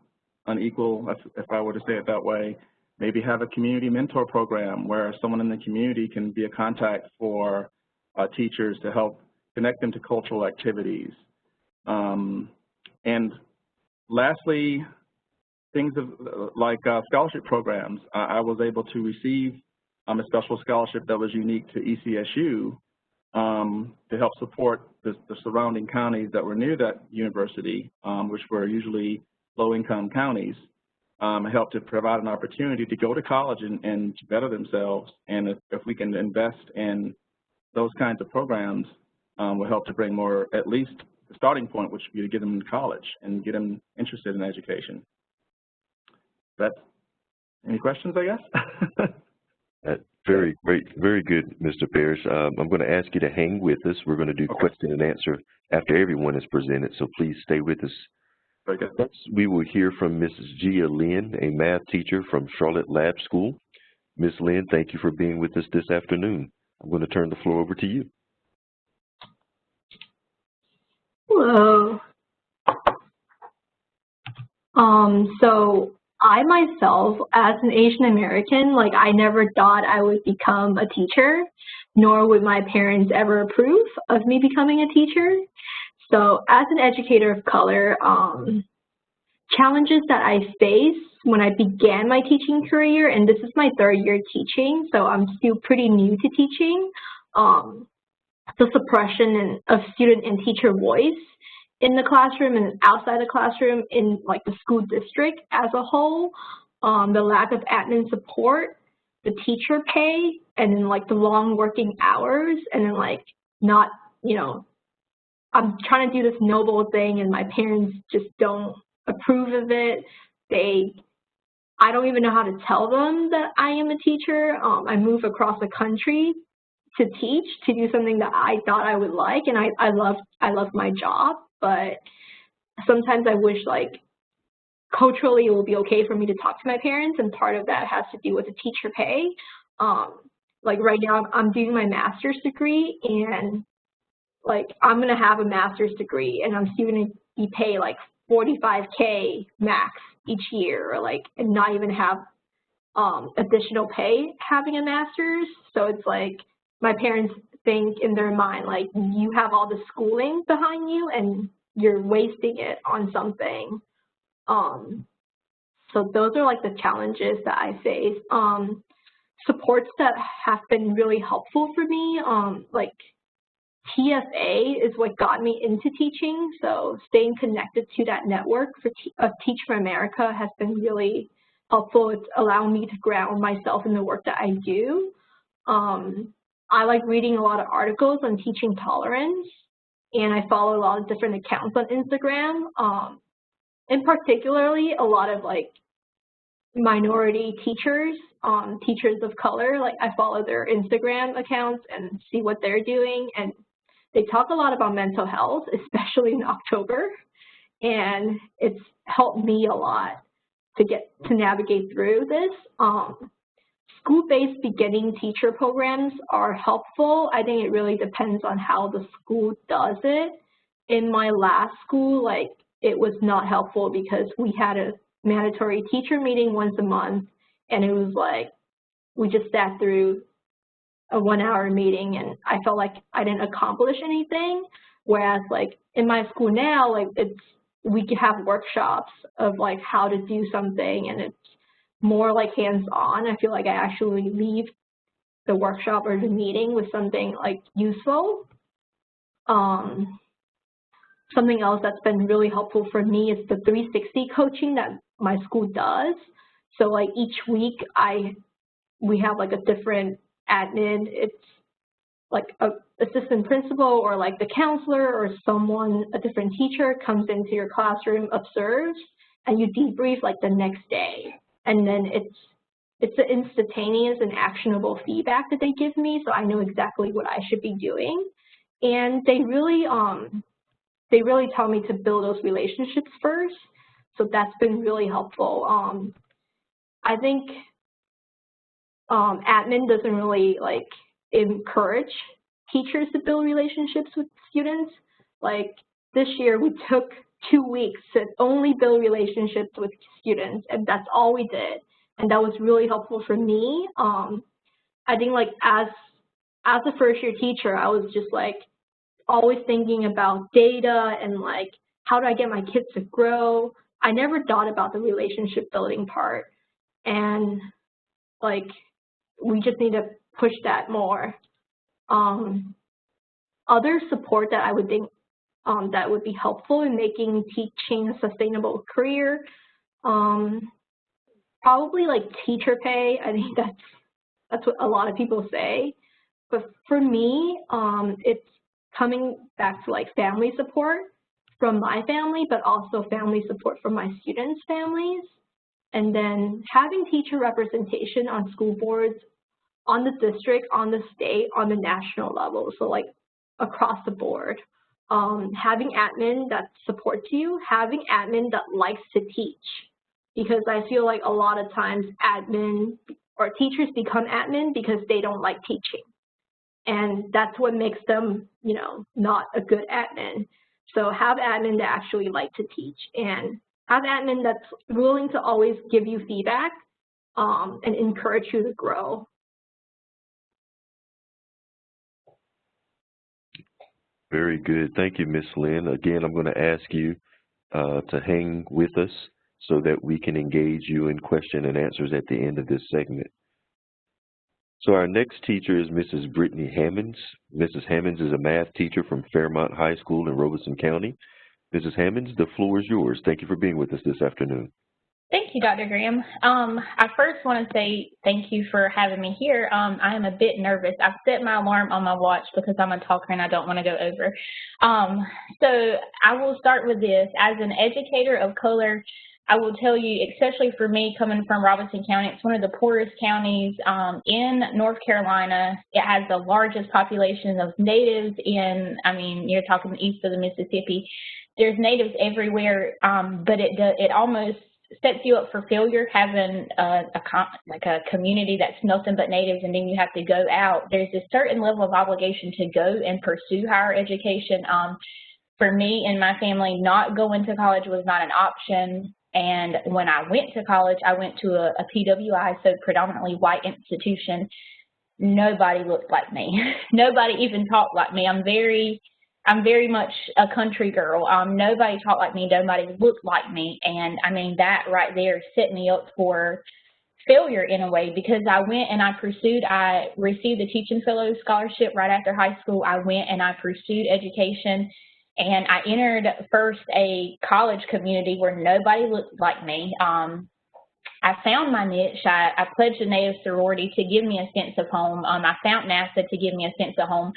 unequal, if I were to say it that way, maybe have a community mentor program where someone in the community can be a contact for teachers to help connect them to cultural activities. And lastly, things like scholarship programs. I was able to receive a special scholarship that was unique to ECSU to help support the surrounding counties that were near that university, which were usually low-income counties. Help to provide an opportunity to go to college and to better themselves. And if we can invest in those kinds of programs, will help to bring more, at least the starting point, which would be to get them to college and get them interested in education. Any questions, I guess? Very great, very good, Mr. Parrish. I'm going to ask you to hang with us. We're going to do question and answer after everyone is presented, so please stay with us. Very good. Next, we will hear from Mrs. Gia Lynn, a math teacher from Charlotte Lab School. Ms. Lynn, thank you for being with us this afternoon. I'm going to turn the floor over to you. Hello. So I myself, as an Asian American, I never thought I would become a teacher, nor would my parents ever approve of me becoming a teacher. So as an educator of color, challenges that I faced when I began my teaching career, and this is my 3rd year teaching, so I'm still pretty new to teaching, the suppression of student and teacher voice in the classroom and outside the classroom in the school district as a whole, the lack of admin support, the teacher pay, and then the long working hours, and then not, I'm trying to do this noble thing and my parents just don't approve of it. I don't even know how to tell them that I am a teacher. I moved across the country to teach, to do something that I thought I would like, and I love my job, but sometimes I wish culturally it will be okay for me to talk to my parents, and part of that has to do with the teacher pay. Right now I'm doing my master's degree, and I'm gonna have a master's degree and I'm still gonna be paid $45K max each year, and not even have additional pay having a master's. So it's my parents think in their mind you have all the schooling behind you and you're wasting it on something So those are like the challenges that I face. Supports that have been really helpful for me, like TFA is what got me into teaching, so staying connected to that network of Teach for America has been really helpful. It's allowed me to ground myself in the work that I do. I like reading a lot of articles on teaching tolerance, and I follow a lot of different accounts on Instagram, and particularly a lot of like minority teachers, teachers of color. Like I follow their Instagram accounts and see what they're doing, and they talk a lot about mental health, especially in October, and it's helped me a lot to navigate through this. School-based beginning teacher programs are helpful. I think it really depends on how the school does it. In my last school, like it was not helpful because we had a mandatory teacher meeting once a month, and it was like we just sat through a 1-hour meeting, and I felt like I didn't accomplish anything. Whereas like in my school now, like we have workshops of like how to do something, and it's more like hands-on. I feel like I actually leave the workshop or the meeting with something like useful. Something else that's been really helpful for me is the 360 coaching that my school does. So like each week we have like a different admin. It's like a assistant principal or like the counselor or someone, a different teacher comes into your classroom, observes, and you debrief like the next day. And then it's an instantaneous and actionable feedback that they give me, so I know exactly what I should be doing. And they really tell me to build those relationships first, so that's been really helpful. I think admin doesn't really like encourage teachers to build relationships with students. Like this year we took 2 weeks to only build relationships with students, and that's all we did, and that was really helpful for me. I think like as a first-year teacher, I was just like always thinking about data and like how do I get my kids to grow. I never thought about the relationship building part, and like we just need to push that more. Other support that I would think that would be helpful in making teaching a sustainable career, probably like teacher pay. I think that's what a lot of people say, but for me, it's coming back to like family support from my family, but also family support from my students' families, and then having teacher representation on school boards, on the district, on the state, on the national level, so like across the board. Having admin that supports you, having admin that likes to teach, because I feel like a lot of times admin or teachers become admin because they don't like teaching, and that's what makes them, you know, not a good admin. So have admin that actually like to teach, and have admin that's willing to always give you feedback and encourage you to grow. Very good. Thank you, Ms. Lynn. Again, I'm going to ask you to hang with us so that we can engage you in question and answers at the end of this segment. So our next teacher is Mrs. Brittany Hammonds. Mrs. Hammonds is a math teacher from Fairmont High School in Robeson County. Mrs. Hammonds, the floor is yours. Thank you for being with us this afternoon. Thank you, Dr. Graham. I first want to say thank you for having me here. I am a bit nervous. I've set my alarm on my watch because I'm a talker and I don't want to go over. So I will start with this. As an educator of color, I will tell you, especially for me coming from Robeson County, it's one of the poorest counties in North Carolina. It has the largest population of natives in, I mean, you're talking east of the Mississippi. There's natives everywhere, but it almost sets you up for failure having a community that's nothing but natives, and then you have to go out. There's a certain level of obligation to go and pursue higher education. For me and my family, not going to college was not an option. And when I went to college, I went to a PWI, so predominantly white institution. Nobody looked like me. Nobody even talked like me. I'm very I'm very much a country girl. Nobody talked like me, nobody looked like me, and I mean that right there set me up for failure in a way, because I went and I received a teaching fellow scholarship right after high school. I went and I pursued education, and I entered first a college community where nobody looked like me. I found my niche. I pledged a Native sorority to give me a sense of home. I found NASA to give me a sense of home.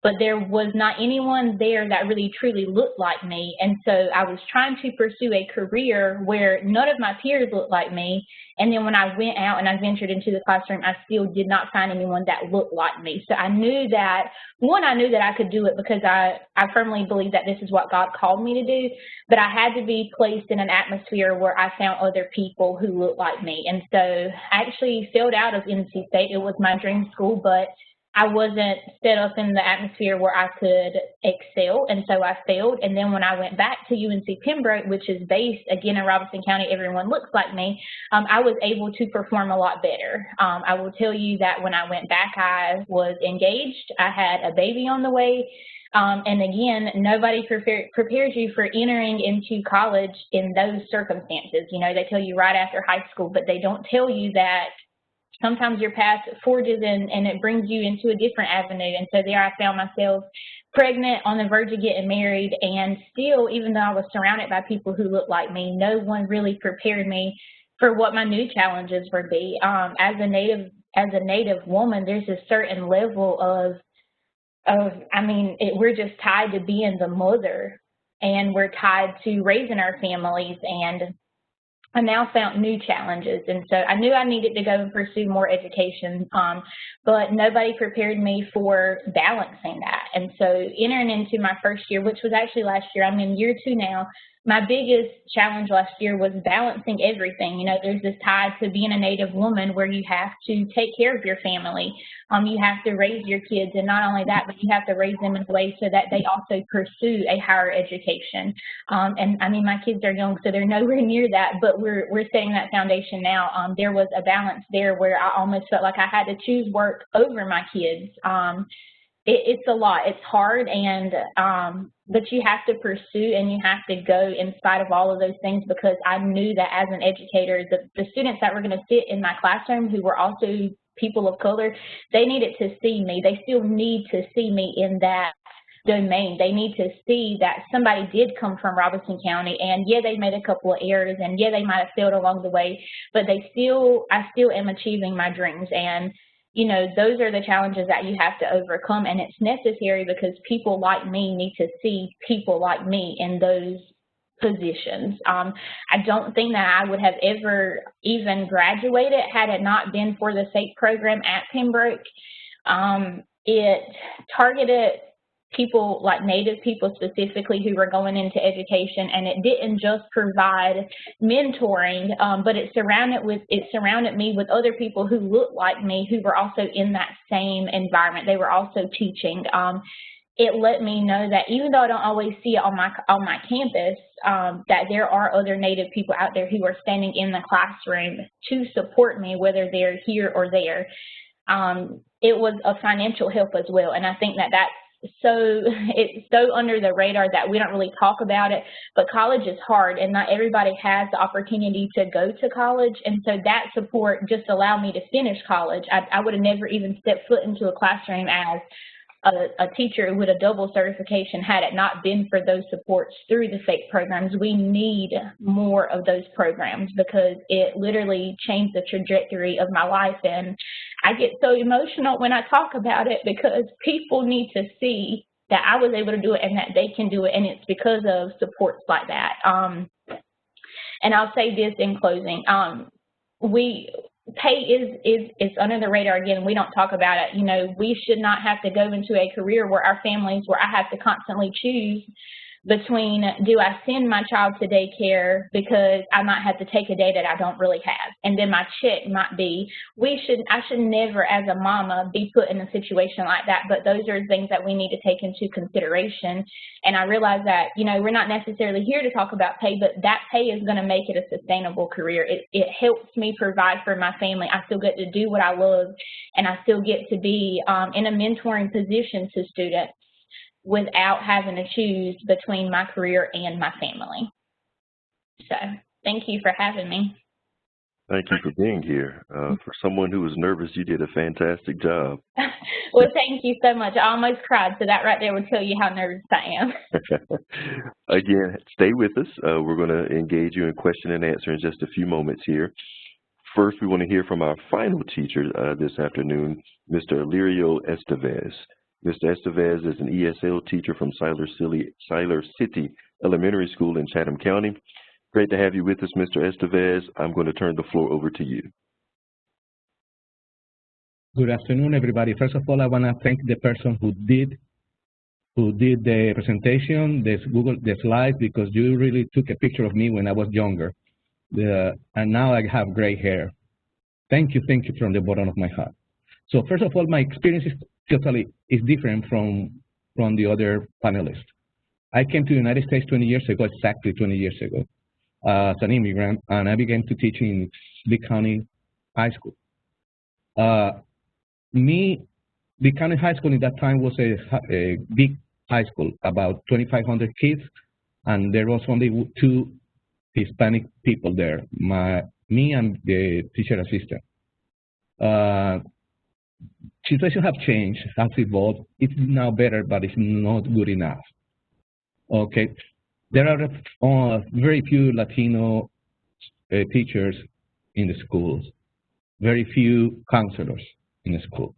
But there was not anyone there that really truly looked like me. And so I was trying to pursue a career where none of my peers looked like me. And then when I went out and I ventured into the classroom, I still did not find anyone that looked like me. So I knew that, I knew that I could do it because I firmly believe that this is what God called me to do. But I had to be placed in an atmosphere where I found other people who looked like me. And so I actually failed out of NC State. It was my dream school, but I wasn't set up in the atmosphere where I could excel, and so I failed. And then when I went back to UNC Pembroke, which is based, again, in Robeson County, everyone looks like me, I was able to perform a lot better. I will tell you that when I went back, I was engaged. I had a baby on the way. And again, nobody prepares you for entering into college in those circumstances. You know, they tell you right after high school, but they don't tell you that sometimes your path forges and it brings you into a different avenue. And so there I found myself pregnant, on the verge of getting married, and still, even though I was surrounded by people who looked like me, no one really prepared me for what my new challenges would be. As a Native woman, there's a certain level of we're just tied to being the mother, and we're tied to raising our families, and I now found new challenges. And so I knew I needed to go and pursue more education, but nobody prepared me for balancing that. And so entering into my first year, which was actually last year, I'm in year 2 now, my biggest challenge last year was balancing everything. You know, there's this tie to being a Native woman where you have to take care of your family. You have to raise your kids, and not only that, but you have to raise them in a way so that they also pursue a higher education. And I mean, my kids are young, so they're nowhere near that, but we're setting that foundation now. There was a balance there where I almost felt like I had to choose work over my kids. It's a lot. It's hard, and but you have to pursue and you have to go in spite of all of those things, because I knew that as an educator, the students that were going to sit in my classroom who were also people of color, they needed to see me. They still need to see me in that domain. They need to see that somebody did come from Robeson County, and yeah, they made a couple of errors, and yeah, they might have failed along the way, but I still am achieving my dreams. And you know, those are the challenges that you have to overcome, and it's necessary because people like me need to see people like me in those positions. I don't think that I would have ever even graduated had it not been for the SAPE program at Pembroke. It targeted people like Native people specifically who were going into education, and it didn't just provide mentoring, but it surrounded me with other people who looked like me, who were also in that same environment. They were also teaching. It let me know that even though I don't always see it on my campus, that there are other Native people out there who are standing in the classroom to support me, whether they're here or there. It was a financial help as well, and I think that it's so under the radar that we don't really talk about it, but college is hard, and not everybody has the opportunity to go to college, and so that support just allowed me to finish college. I would have never even stepped foot into a classroom as a teacher with a double certification had it not been for those supports through the SAPE programs. We need more of those programs because it literally changed the trajectory of my life, and I get so emotional when I talk about it because people need to see that I was able to do it and that they can do it, and it's because of supports like that. And I'll say this in closing. Pay is under the radar again. We don't talk about it. You know, we should not have to go into a career where I have to constantly choose between, do I send my child to daycare because I might have to take a day that I don't really have, and then my check might be, I should never as a mama be put in a situation like that, but those are things that we need to take into consideration. And I realize that, you know, we're not necessarily here to talk about pay, but that pay is going to make it a sustainable career. It helps me provide for my family. I still get to do what I love, and I still get to be in a mentoring position to students. without having to choose between my career and my family. So thank you for having me. Thank you for being here. For someone who was nervous, you did a fantastic job. Well, thank you so much. I almost cried, so that right there would tell you how nervous I am. Again, stay with us. We're going to engage you in question and answer in just a few moments here. First, we want to hear from our final teacher this afternoon, Mr. Alirio Estevez. Mr. Estevez is an ESL teacher from Siler City Elementary School in Chatham County. Great to have you with us, Mr. Estevez. I'm going to turn the floor over to you. Good afternoon, everybody. First of all, I want to thank the person who did the presentation, the slides, because you really took a picture of me when I was younger. And now I have gray hair. Thank you from the bottom of my heart. So first of all, my experience is different from the other panelists. I came to the United States 20 years ago, exactly 20 years ago, as an immigrant, and I began to teach in Lee County High School. Lee County High School at that time was a big high school, about 2,500 kids, and there was only 2 Hispanic people there, me and the teacher assistant. Situation have changed, has evolved. It's now better, but it's not good enough. Okay, there are very few Latino teachers in the schools, very few counselors in the school,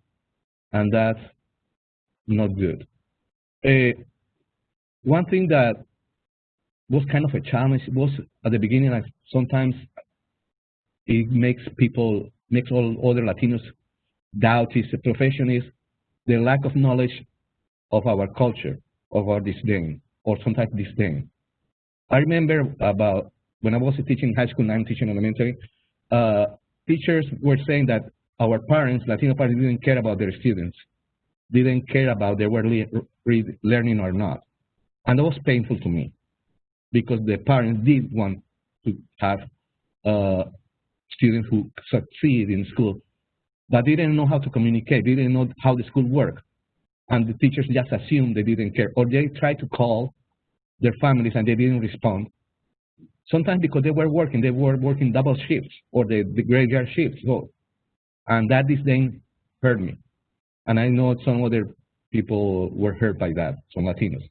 and that's not good. One thing that was kind of a challenge was at the beginning, like sometimes it makes all other Latinos doubt his profession, is the lack of knowledge of our culture, of our disdain, or sometimes disdain. I remember about when I was teaching high school and I'm teaching elementary, teachers were saying that our parents, Latino parents, didn't care about their students, didn't care about they were learning or not. And that was painful to me, because the parents did want to have students who succeed in school, but they didn't know how to communicate, they didn't know how the school worked. And the teachers just assumed they didn't care, or they tried to call their families and they didn't respond. Sometimes because they were working double shifts or the graveyard shifts. So, and that disdain hurt me. And I know some other people were hurt by that, some Latinos.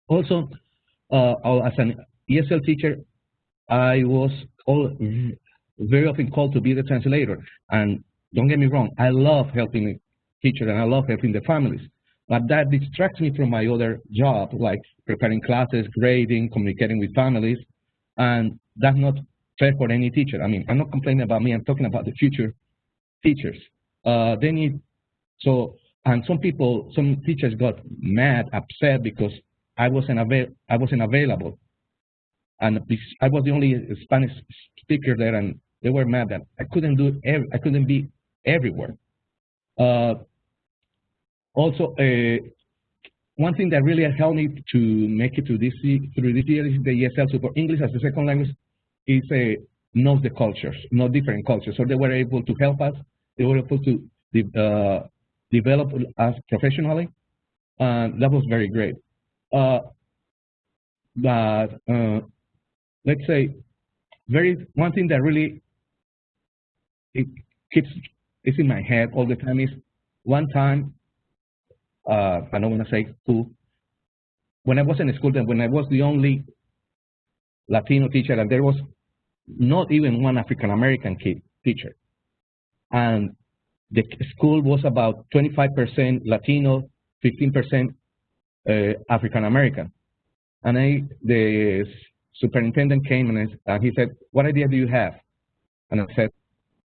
Also, as an ESL teacher, I was very often called to be the translator. And don't get me wrong, I love helping teachers and I love helping the families. But that distracts me from my other job, like preparing classes, grading, communicating with families. And that's not fair for any teacher. I mean, I'm not complaining about me, I'm talking about the future teachers. They need, so, and some teachers got mad, upset because I wasn't available. And I was the only Spanish speaker there, and they were mad that I couldn't be everywhere. Also, one thing that really helped me to make it through this year is the ESL support. English as a second language is knows the cultures, not different cultures. So they were able to help us. They were able to develop us professionally, and that was very great. But let's say, one thing that really it's in my head all the time is one time. I don't want to say who. When I was in school, then when I was the only Latino teacher, and there was not even one African American teacher, and the school was about 25% Latino, 15% African American, and the superintendent came and he said, "What idea do you have?" And I said,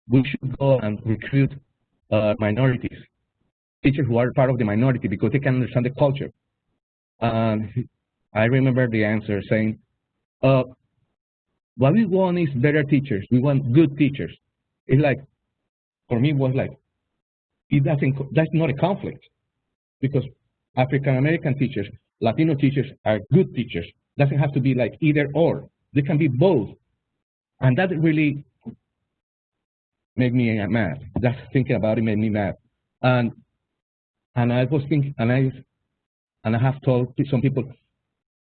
"We should go and recruit minorities, teachers who are part of the minority, because they can understand the culture." And I remember the answer saying, what we want is better teachers. We want good teachers. It's like, for me, it was like, that's not a conflict, because African American teachers, Latino teachers are good teachers. Doesn't have to be like either or. They can be both. And that really made me mad. Just thinking about it made me mad. And I was thinking, and and I have told some people,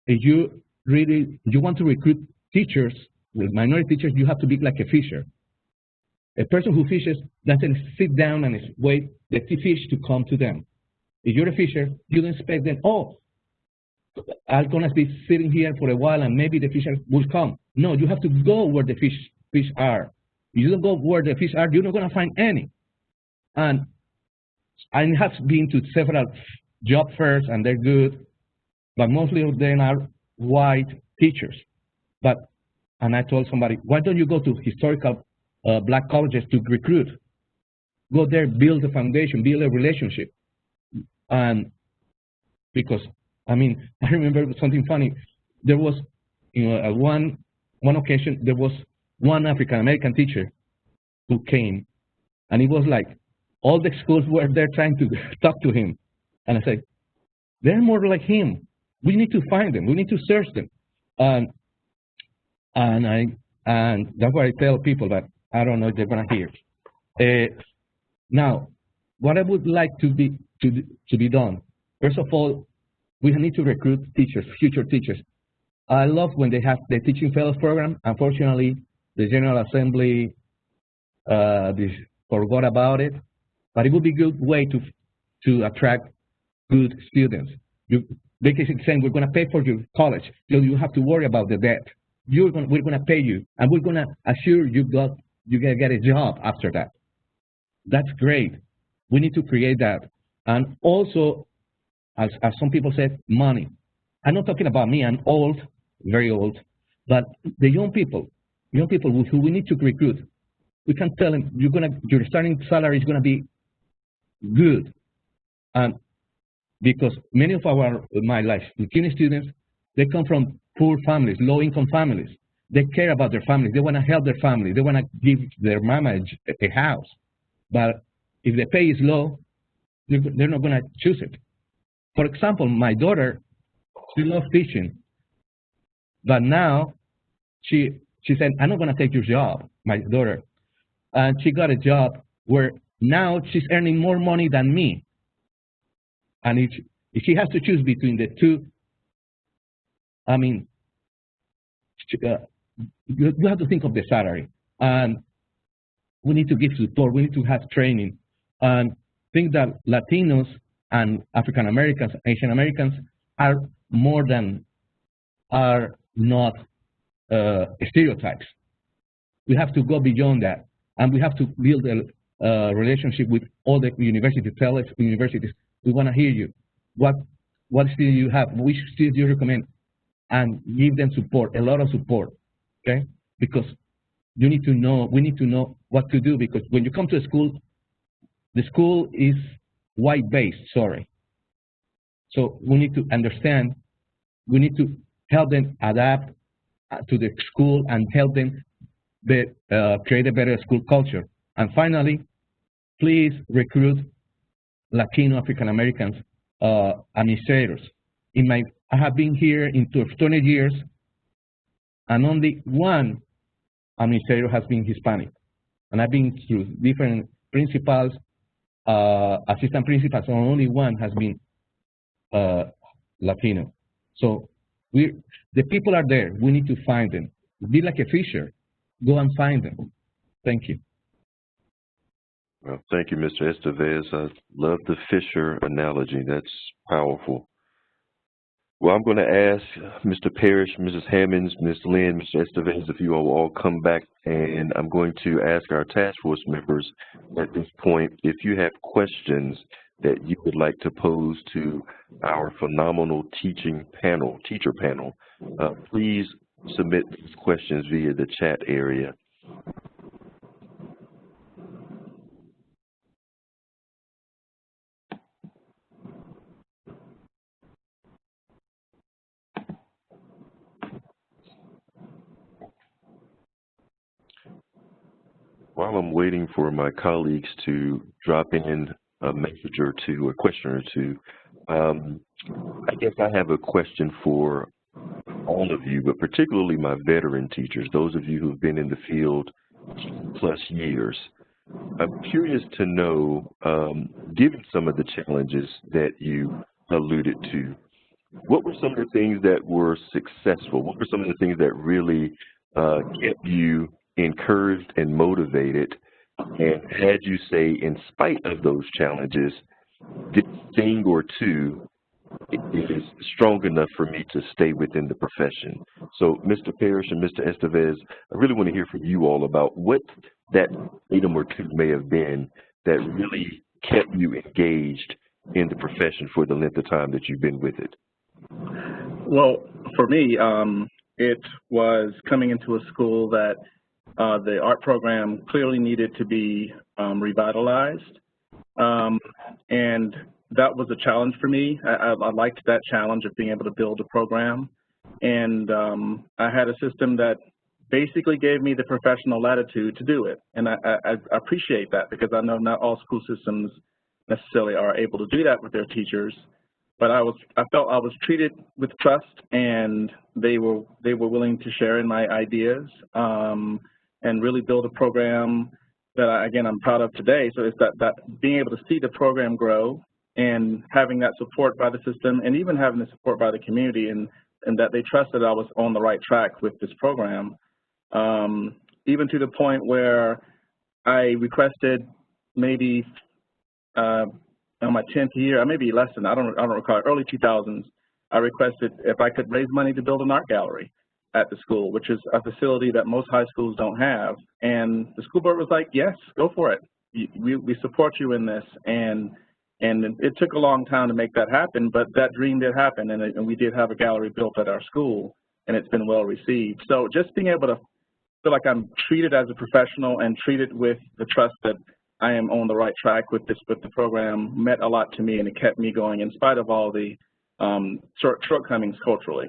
if you want to recruit teachers, minority teachers, you have to be like a fisher. A person who fishes doesn't sit down and wait the fish to come to them. If you're a fisher, you don't expect them, oh, I'm going to be sitting here for a while and maybe the fish will come. No, you have to go where the fish are. If you don't go where the fish are, you're not going to find any. And I have been to several job fairs, and they're good, but mostly of them are white teachers. And I told somebody, why don't you go to historical black colleges to recruit? Go there, build a foundation, build a relationship. And because, I mean, I remember something funny. There was, one occasion, there was one African-American teacher who came, and it was like, all the schools were there trying to talk to him. And I said, they're more like him. We need to find them. We need to search them. And that's why I tell people that I don't know if they're going to hear. Now, what I would like to be done, first of all, we need to recruit teachers, future teachers. I love when they have the Teaching Fellows program. Unfortunately, the General Assembly forgot about it. But it would be a good way to attract good students. Basically saying, we're going to pay for your college, so you have to worry about the debt. We're going to pay you, and we're going to assure you're going to get a job after that. That's great. We need to create that. And also, as some people said, money. I'm not talking about me. I'm old, very old. But the young people who we need to recruit, we can tell them your starting salary is going to be good. And because many of my uni students, they come from poor families, low-income families. They care about their families. They want to help their family. They want to give their mama a house. But if the pay is low, they're not going to choose it. For example, my daughter, she loves teaching. But now she said, I'm not going to take your job, my daughter. And she got a job where now she's earning more money than me. And if she has to choose between the two, I mean, you have to think of the salary. And we need to give support. We need to have training. And think that Latinos and African Americans, Asian Americans are not stereotypes. We have to go beyond that. And we have to build a relationship with all the universities, tell us universities, we want to hear you. What skill you have? Which skills do you recommend? And give them support, a lot of support, okay? Because we need to know what to do, because when you come to a school, the school is white-based, sorry. So we need to understand, we need to help them adapt to the school and help them create a better school culture. And finally, please recruit Latino African Americans administrators. I have been here in 20 years, and only one administrator has been Hispanic. And I've been through different principals, assistant principals, and only one has been Latino. So the people are there. We need to find them. Be like a fisher. Go and find them. Thank you. Well, thank you, Mr. Estevez. I love the fisher analogy. That's powerful. Well, I'm going to ask Mr. Parrish, Mrs. Hammonds, Ms. Lynn, Mr. Estevez, if you all come back, and I'm going to ask our task force members at this point, if you have questions that you would like to pose to our phenomenal teacher panel, please submit these questions via the chat area. While I'm waiting for my colleagues to drop in a message or two, a question or two, I guess I have a question for all of you, but particularly my veteran teachers, those of you who've been in the field plus years. I'm curious to know, given some of the challenges that you alluded to, what were some of the things that were successful? What were some of the things that really kept you encouraged and motivated? And had you say, in spite of those challenges, this thing or two is strong enough for me to stay within the profession? So, Mr. Parrish and Mr. Estevez, I really want to hear from you all about what that item or two may have been that really kept you engaged in the profession for the length of time that you've been with it. Well, for me, it was coming into a school that the art program clearly needed to be revitalized, and that was a challenge for me. I liked that challenge of being able to build a program, and I had a system that basically gave me the professional latitude to do it, and I appreciate that, because I know not all school systems necessarily are able to do that with their teachers. But I felt I was treated with trust, and they were willing to share in my ideas and really build a program that I'm proud of today. So it's that being able to see the program grow and having that support by the system, and even having the support by the community, and that they trusted I was on the right track with this program, even to the point where I requested maybe on my 10th year, maybe less than, I don't recall, early 2000s, I requested if I could raise money to build an art gallery at the school, which is a facility that most high schools don't have. And the school board was like, yes, go for it. We support you in this. And it took a long time to make that happen, but that dream did happen, and we did have a gallery built at our school, and it's been well received. So just being able to feel like I'm treated as a professional and treated with the trust that I am on the right track with the program meant a lot to me, and it kept me going in spite of all the shortcomings culturally.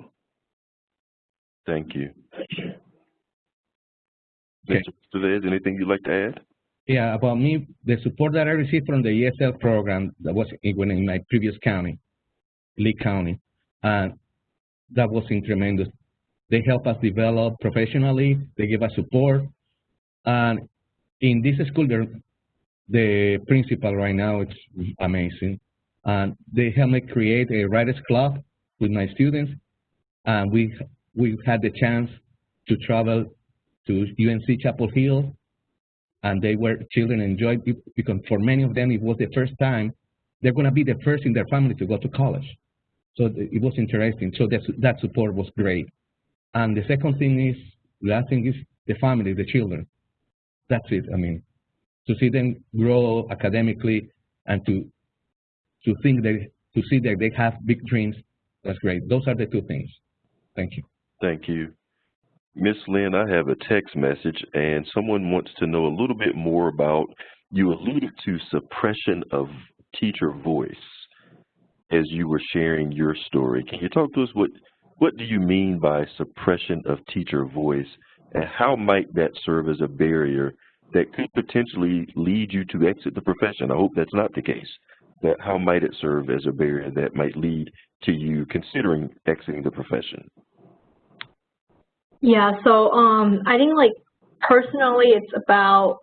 Thank you. Mr. Estevez, anything you'd like to add? Yeah, about me, the support that I received from the ESL program that was in my previous county, Lee County, that was tremendous. They help us develop professionally. They give us support. And in this school, the principal right now, it's amazing. And they helped me create a writers club with my students. And we had the chance to travel to UNC Chapel Hill, and children enjoyed it, because for many of them it was the first time. They're going to be the first in their family to go to college. So it was interesting. So that support was great. And the last thing is the family, the children. That's it. I mean, to see them grow academically, and to see that they have big dreams, that's great. Those are the two things. Thank you. Thank you. Ms. Lynn, I have a text message, and someone wants to know a little bit more about, you alluded to suppression of teacher voice as you were sharing your story. Can you talk to us, what do you mean by suppression of teacher voice, and how might that serve as a barrier that could potentially lead you to exit the profession? I hope that's not the case. But how might it serve as a barrier that might lead to you considering exiting the profession? Yeah, so I think, like, personally, it's about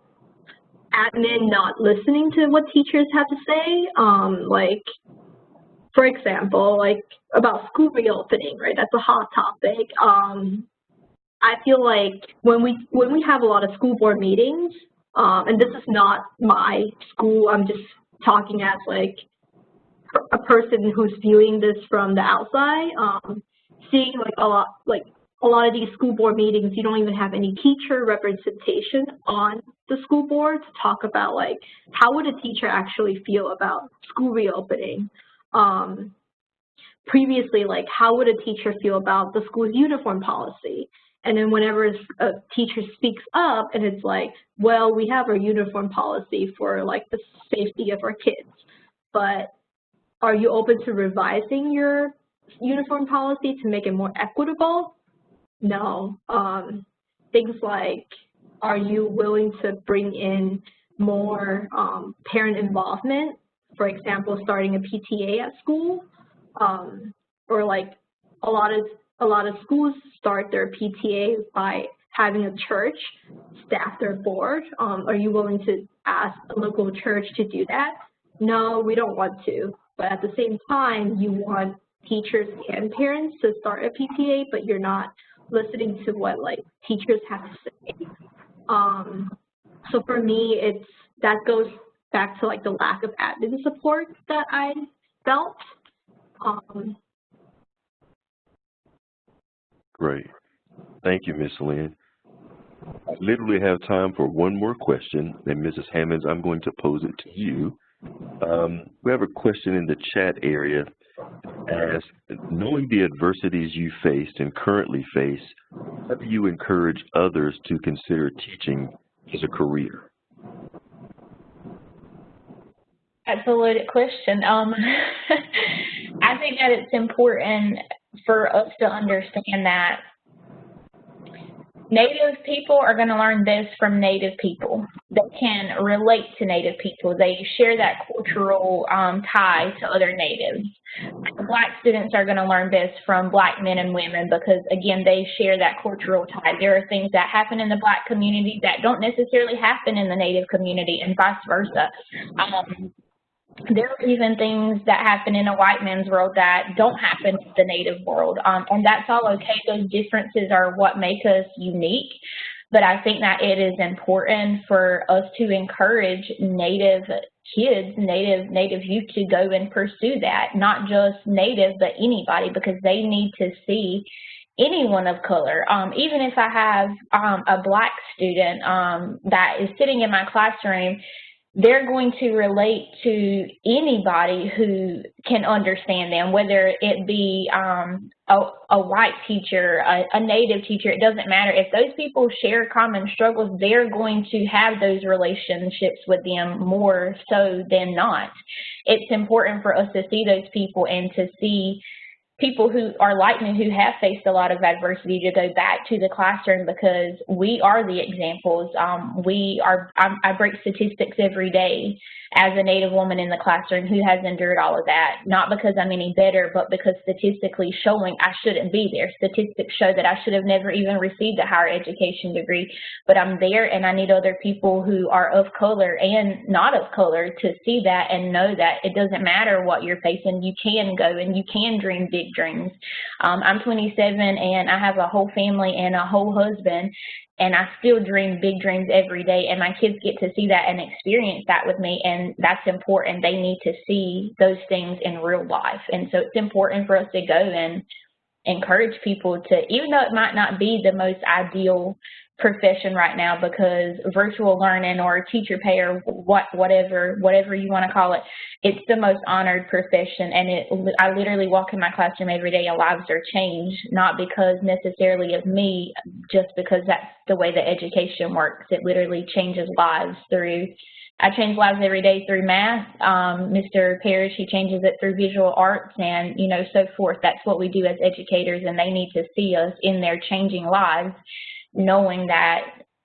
admin not listening to what teachers have to say. Like, for example, like about school reopening, right? That's a hot topic. I feel like when we have a lot of school board meetings, and this is not my school, I'm just talking as like a person who's viewing this from the outside, seeing like a lot of these school board meetings, you don't even have any teacher representation on the school board to talk about, like, how would a teacher actually feel about school reopening? Previously, like, how would a teacher feel about the school's uniform policy? And then whenever a teacher speaks up and it's like, well, we have our uniform policy for, like, the safety of our kids, but are you open to revising your uniform policy to make it more equitable? No. Things like, are you willing to bring in more parent involvement? For example, starting a PTA at school, or like a lot of schools start their PTA by having a church staff their board. Are you willing to ask a local church to do that? No, we don't want to. But at the same time, you want teachers and parents to start a PTA, but you're not listening to what like teachers have to say. So for me, that goes back to like the lack of admin support that I felt. Great. Thank you, Ms. Lynn. I literally have time for one more question, and Mrs. Hammonds, I'm going to pose it to you. We have a question in the chat area. As knowing the adversities you faced and currently face, how do you encourage others to consider teaching as a career? That's a loaded question. I think that it's important for us to understand that Native people are going to learn best from Native people. They can relate to Native people. They share that cultural tie to other Natives. Black students are going to learn best from Black men and women because, again, they share that cultural tie. There are things that happen in the Black community that don't necessarily happen in the Native community and vice versa. There are even things that happen in a white man's world that don't happen in the Native world, and that's all okay. Those differences are what make us unique, but I think that it is important for us to encourage Native kids, Native youth to go and pursue that, not just Native, but anybody, because they need to see anyone of color. Even if I have a Black student that is sitting in my classroom, they're going to relate to anybody who can understand them, whether it be a white teacher, a Native teacher, it doesn't matter. If those people share common struggles, they're going to have those relationships with them more so than not. It's important for us to see those people and to see people who are like me, who have faced a lot of adversity, to go back to the classroom because we are the examples. I break statistics every day as a Native woman in the classroom who has endured all of that, not because I'm any better, but because statistically showing I shouldn't be there. Statistics show that I should have never even received a higher education degree, but I'm there, and I need other people who are of color and not of color to see that and know that it doesn't matter what you're facing. You can go and you can dream big dreams. I'm 27 and I have a whole family and a whole husband, and I still dream big dreams every day, and my kids get to see that and experience that with me, and that's important. They need to see those things in real life, and so it's important for us to go and encourage people to, even though it might not be the most ideal profession right now, because virtual learning or teacher pay or whatever you want to call it, it's the most honored profession. And I literally walk in my classroom every day and lives are changed, not because necessarily of me, just because that's the way that education works. It literally changes lives I change lives every day through math. Mr. Parrish, he changes it through visual arts and, so forth. That's what we do as educators, and they need to see us in their changing lives, knowing that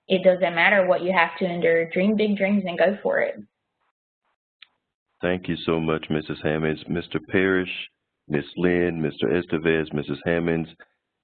it doesn't matter what you have to endure. Dream big dreams and go for it. Thank you so much, Mrs. Hammonds. Mr. Parrish, Ms. Lynn, Mr. Estevez, Mrs. Hammonds,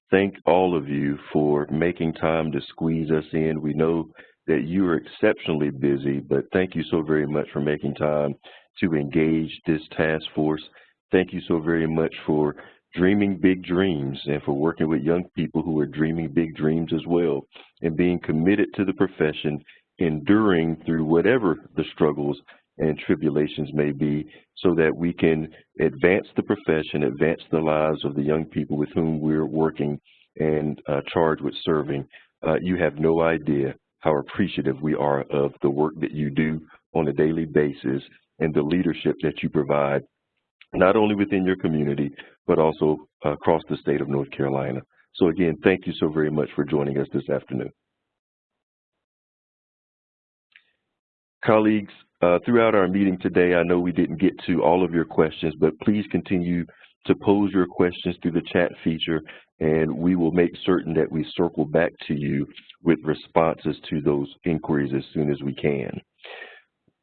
thank all of you for making time to squeeze us in. We know that you are exceptionally busy, but thank you so very much for making time to engage this task force. Thank you so very much for dreaming big dreams and for working with young people who are dreaming big dreams as well, and being committed to the profession, enduring through whatever the struggles and tribulations may be, so that we can advance the profession, advance the lives of the young people with whom we're working and charged with serving. You have no idea how appreciative we are of the work that you do on a daily basis and the leadership that you provide, not only within your community, but also across the state of North Carolina. So again, thank you so very much for joining us this afternoon. Colleagues, throughout our meeting today, I know we didn't get to all of your questions, but please continue to pose your questions through the chat feature, and we will make certain that we circle back to you with responses to those inquiries as soon as we can.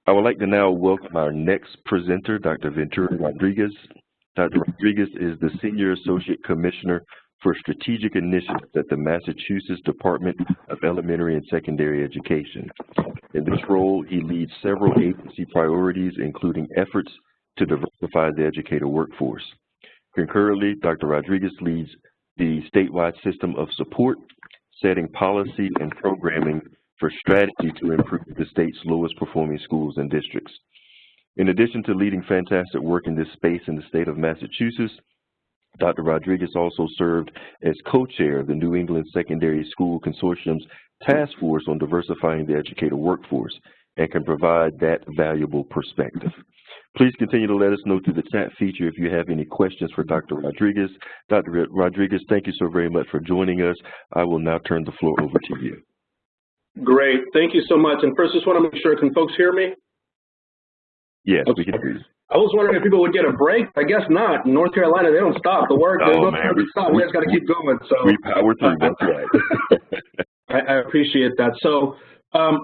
I would like to now welcome our next presenter, Dr. Ventura Rodriguez. Dr. Rodriguez is the Senior Associate Commissioner for Strategic Initiatives at the Massachusetts Department of Elementary and Secondary Education. In this role, he leads several agency priorities, including efforts to diversify the educator workforce. Concurrently, Dr. Rodriguez leads the statewide system of support, setting policy and programming for strategy to improve the state's lowest performing schools and districts. In addition to leading fantastic work in this space in the state of Massachusetts, Dr. Rodriguez also served as co-chair of the New England Secondary School Consortium's Task Force on Diversifying the Educator Workforce and can provide that valuable perspective. Please continue to let us know through the chat feature if you have any questions for Dr. Rodriguez. Dr. Rodriguez, thank you so very much for joining us. I will now turn the floor over to you. Great. Thank you so much. And first, just want to make sure, can folks hear me? Yes, okay. We can hear you. I was wondering if people would get a break. I guess not. In North Carolina, they don't stop the work. There's no time to stop. We just got to keep going. So we power through. That's right. I appreciate that. So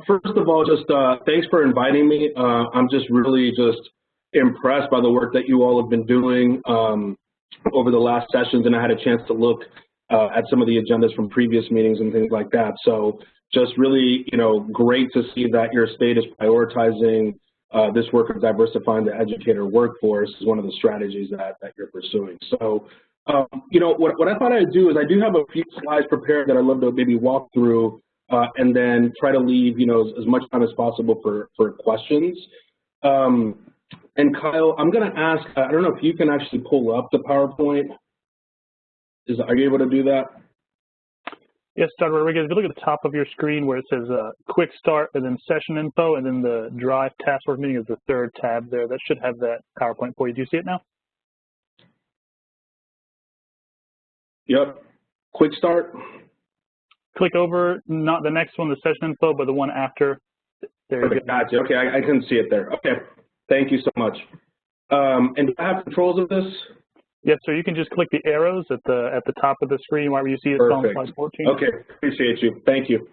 first of all, just thanks for inviting me. I'm just really impressed by the work that you all have been doing over the last sessions, and I had a chance to look at some of the agendas from previous meetings and things like that. So just really, great to see that your state is prioritizing this work of diversifying the educator workforce is one of the strategies that you're pursuing. So, what I thought I'd do is I do have a few slides prepared that I'd love to maybe walk through and then try to leave, as much time as possible for questions. And Kyle, I'm going to ask, I don't know if you can actually pull up the PowerPoint. Are you able to do that? Yes, Dr. Rodriguez, if you look at the top of your screen where it says quick start and then session info and then the drive task force meeting is the third tab there. That should have that PowerPoint for you. Do you see it now? Yep. Quick start. Click over, not the next one, the session info, but the one after. There you go. Gotcha. Okay, I can see it there. Okay. Thank you so much. And do I have controls of this? Yes, so you can just click the arrows at the top of the screen wherever you see it on slide 14. Okay, appreciate you. Thank you.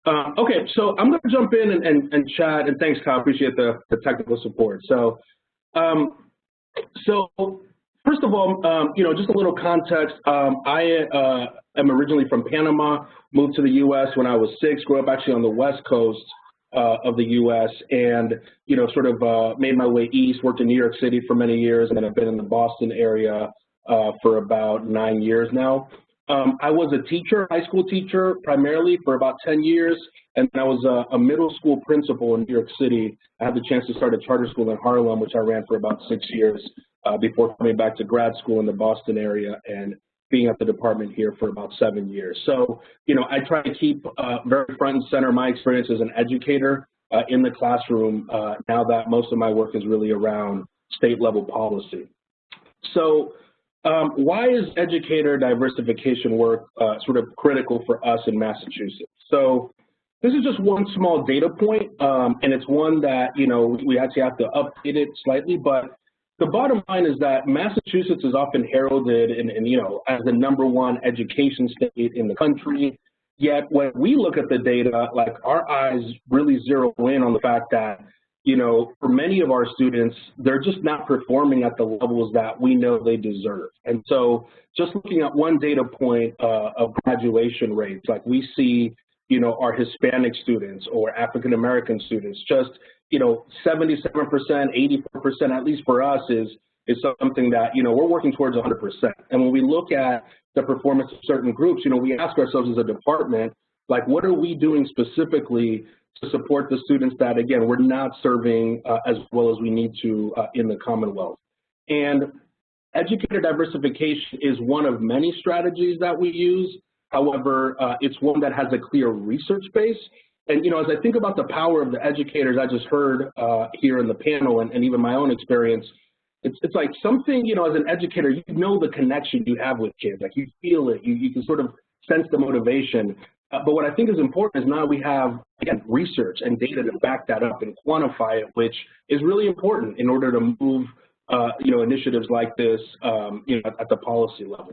Okay, so I'm going to jump in and chat, and thanks, Kyle. Appreciate the technical support. So, first of all, just a little context. I am originally from Panama, moved to the U.S. when I was 6, grew up actually on the West Coast of the U.S. and, made my way east, worked in New York City for many years, and then I've been in the Boston area for about 9 years now. I was a teacher, high school teacher, primarily for about 10 years, and then I was a middle school principal in New York City. I had the chance to start a charter school in Harlem, which I ran for about 6 years before coming back to grad school in the Boston area and being at the department here for about 7 years. So, I try to keep very front and center my experience as an educator in the classroom now that most of my work is really around state level policy. So why is educator diversification work critical for us in Massachusetts? So this is just one small data point, and it's one that, we actually have to update it slightly, but the bottom line is that Massachusetts is often heralded as the #1 education state in the country. Yet when we look at the data, our eyes really zero in on the fact that, for many of our students, they're just not performing at the levels that we know they deserve. And so just looking at one data point of graduation rates, we see, our Hispanic students or African American students, just 77%, 84%, at least for us, is something that, we're working towards 100%. And when we look at the performance of certain groups, we ask ourselves as a department, what are we doing specifically to support the students that, again, we're not serving as well as we need to in the Commonwealth. And educator diversification is one of many strategies that we use. However, it's one that has a clear research base. And, as I think about the power of the educators I just heard here in the panel and even my own experience, it's like something, as an educator, the connection you have with kids. You feel it. You can sort of sense the motivation. But what I think is important is now we have, again, research and data to back that up and quantify it, which is really important in order to move, initiatives like this, at the policy level.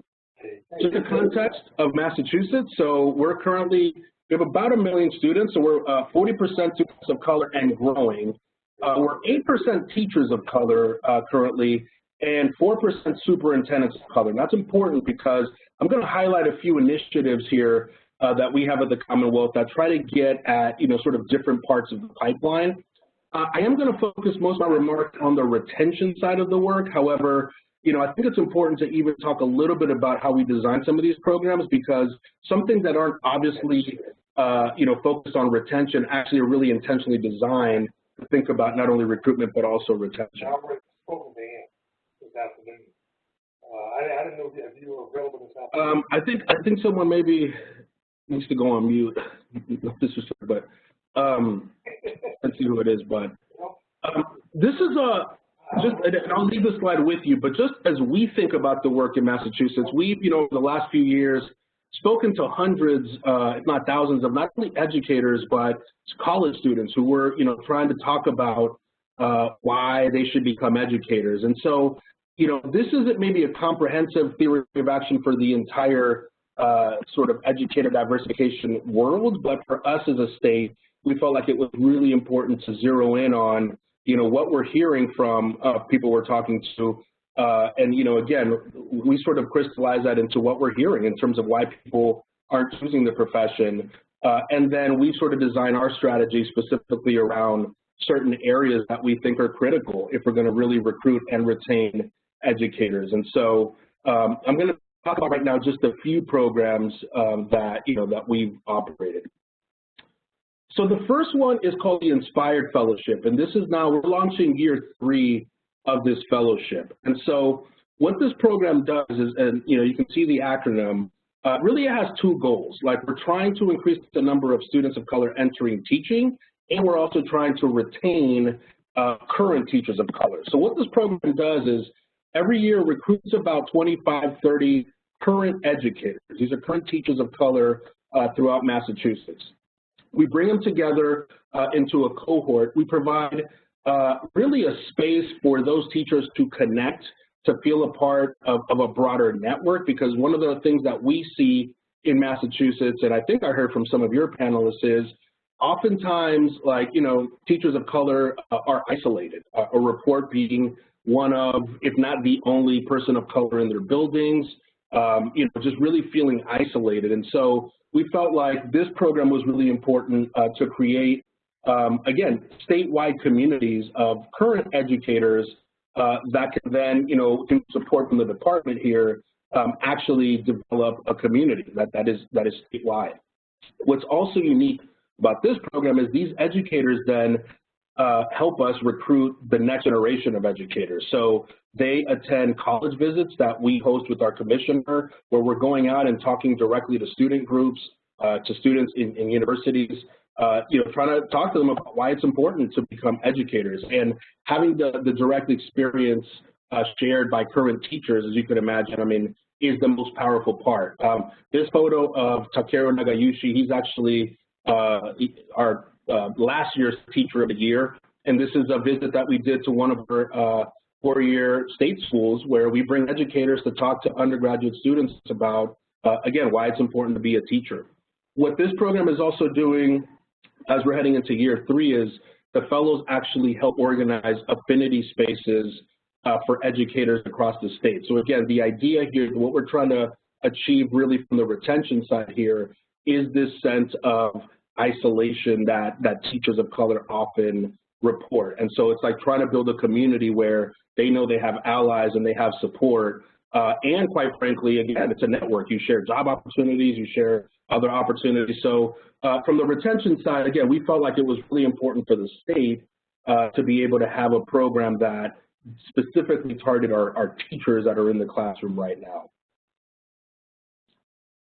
Just the context of Massachusetts, so we have about 1 million students, so we're 40% students of color and growing. We're 8% teachers of color currently, and 4% superintendents of color. And that's important because I'm going to highlight a few initiatives here that we have at the Commonwealth that try to get at, different parts of the pipeline. I am going to focus most of my remarks on the retention side of the work. However, I think it's important to even talk a little bit about how we design some of these programs, because some things that aren't obviously, focused on retention actually are really intentionally designed to think about not only recruitment but also retention. I didn't know if you were available this afternoon. I think someone maybe needs to go on mute. But let's see who it is. But this is and I'll leave this slide with you. But just as we think about the work in Massachusetts, we've over the last few years spoken to hundreds, if not thousands, of not only educators but college students who were trying to talk about why they should become educators. And so this isn't maybe a comprehensive theory of action for the entire sort of educator diversification world, but for us as a state, we felt like it was really important to zero in on, what we're hearing from people we're talking to. And, again, we sort of crystallize that into what we're hearing in terms of why people aren't choosing the profession. And then we sort of design our strategy specifically around certain areas that we think are critical if we're going to really recruit and retain educators. And so I'm going to talk about right now just a few programs that we've operated. So the first one is called the Inspired Fellowship, and this is now, we're launching year 3 of this fellowship. And so what this program does is, and you can see the acronym, really it has 2 goals. Like, we're trying to increase the number of students of color entering teaching, and we're also trying to retain current teachers of color. So what this program does is every year recruits about 25, 30 current educators. These are current teachers of color throughout Massachusetts. We bring them together into a cohort. We provide really a space for those teachers to connect, to feel a part of a broader network, because one of the things that we see in Massachusetts, and I think I heard from some of your panelists, is oftentimes, teachers of color are isolated, a report being one of, if not the only person of color in their buildings, just really feeling isolated. And so we felt like this program was really important to create, again, statewide communities of current educators that can then, through support from the department here, actually develop a community that is statewide. What's also unique about this program is these educators then help us recruit the next generation of educators. So they attend college visits that we host with our commissioner, where we're going out and talking directly to student groups, to students in universities, trying to talk to them about why it's important to become educators, and having the direct experience shared by current teachers, as you can imagine, is the most powerful part. This photo of Takeru Nagayushi, he's actually our last year's Teacher of the Year, and this is a visit that we did to one of our 4-year state schools, where we bring educators to talk to undergraduate students about, again, why it's important to be a teacher. What this program is also doing, as we're heading into year 3, is the fellows actually help organize affinity spaces for educators across the state. So again, the idea here, what we're trying to achieve really from the retention side here, is this sense of isolation that teachers of color often report. And so it's like trying to build a community where they know they have allies and they have support. And quite frankly, again, it's a network. You share job opportunities, you share other opportunities. So from the retention side, again, we felt like it was really important for the state to be able to have a program that specifically target our teachers that are in the classroom right now.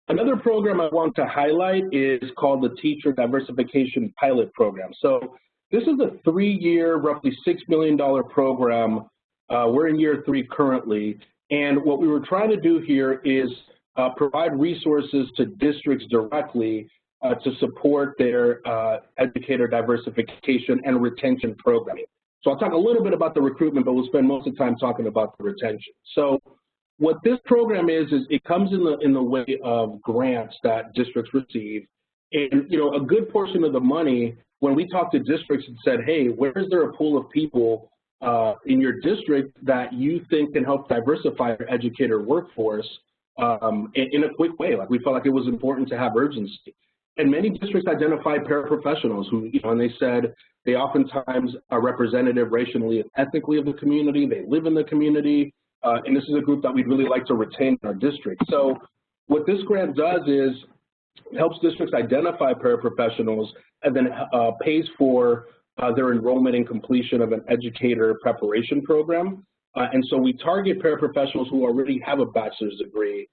Another program I want to highlight is called the Teacher Diversification Pilot Program. So this is a 3-year, roughly $6 million program. We're in year 3 currently. And what we were trying to do here is provide resources to districts directly to support their educator diversification and retention programming. So I'll talk a little bit about the recruitment, but we'll spend most of the time talking about the retention. So what this program is it comes in the way of grants that districts receive. And, a good portion of the money, when we talk to districts and said, hey, where is there a pool of people in your district that you think can help diversify your educator workforce in a quick way? Like, we felt like it was important to have urgency. And many districts identify paraprofessionals who, and they said they oftentimes are representative racially and ethnically of the community. They live in the community. and this is a group that we'd really like to retain in our district. So what this grant does is helps districts identify paraprofessionals and then pays for their enrollment and completion of an educator preparation program. And so we target paraprofessionals who already have a bachelor's degree,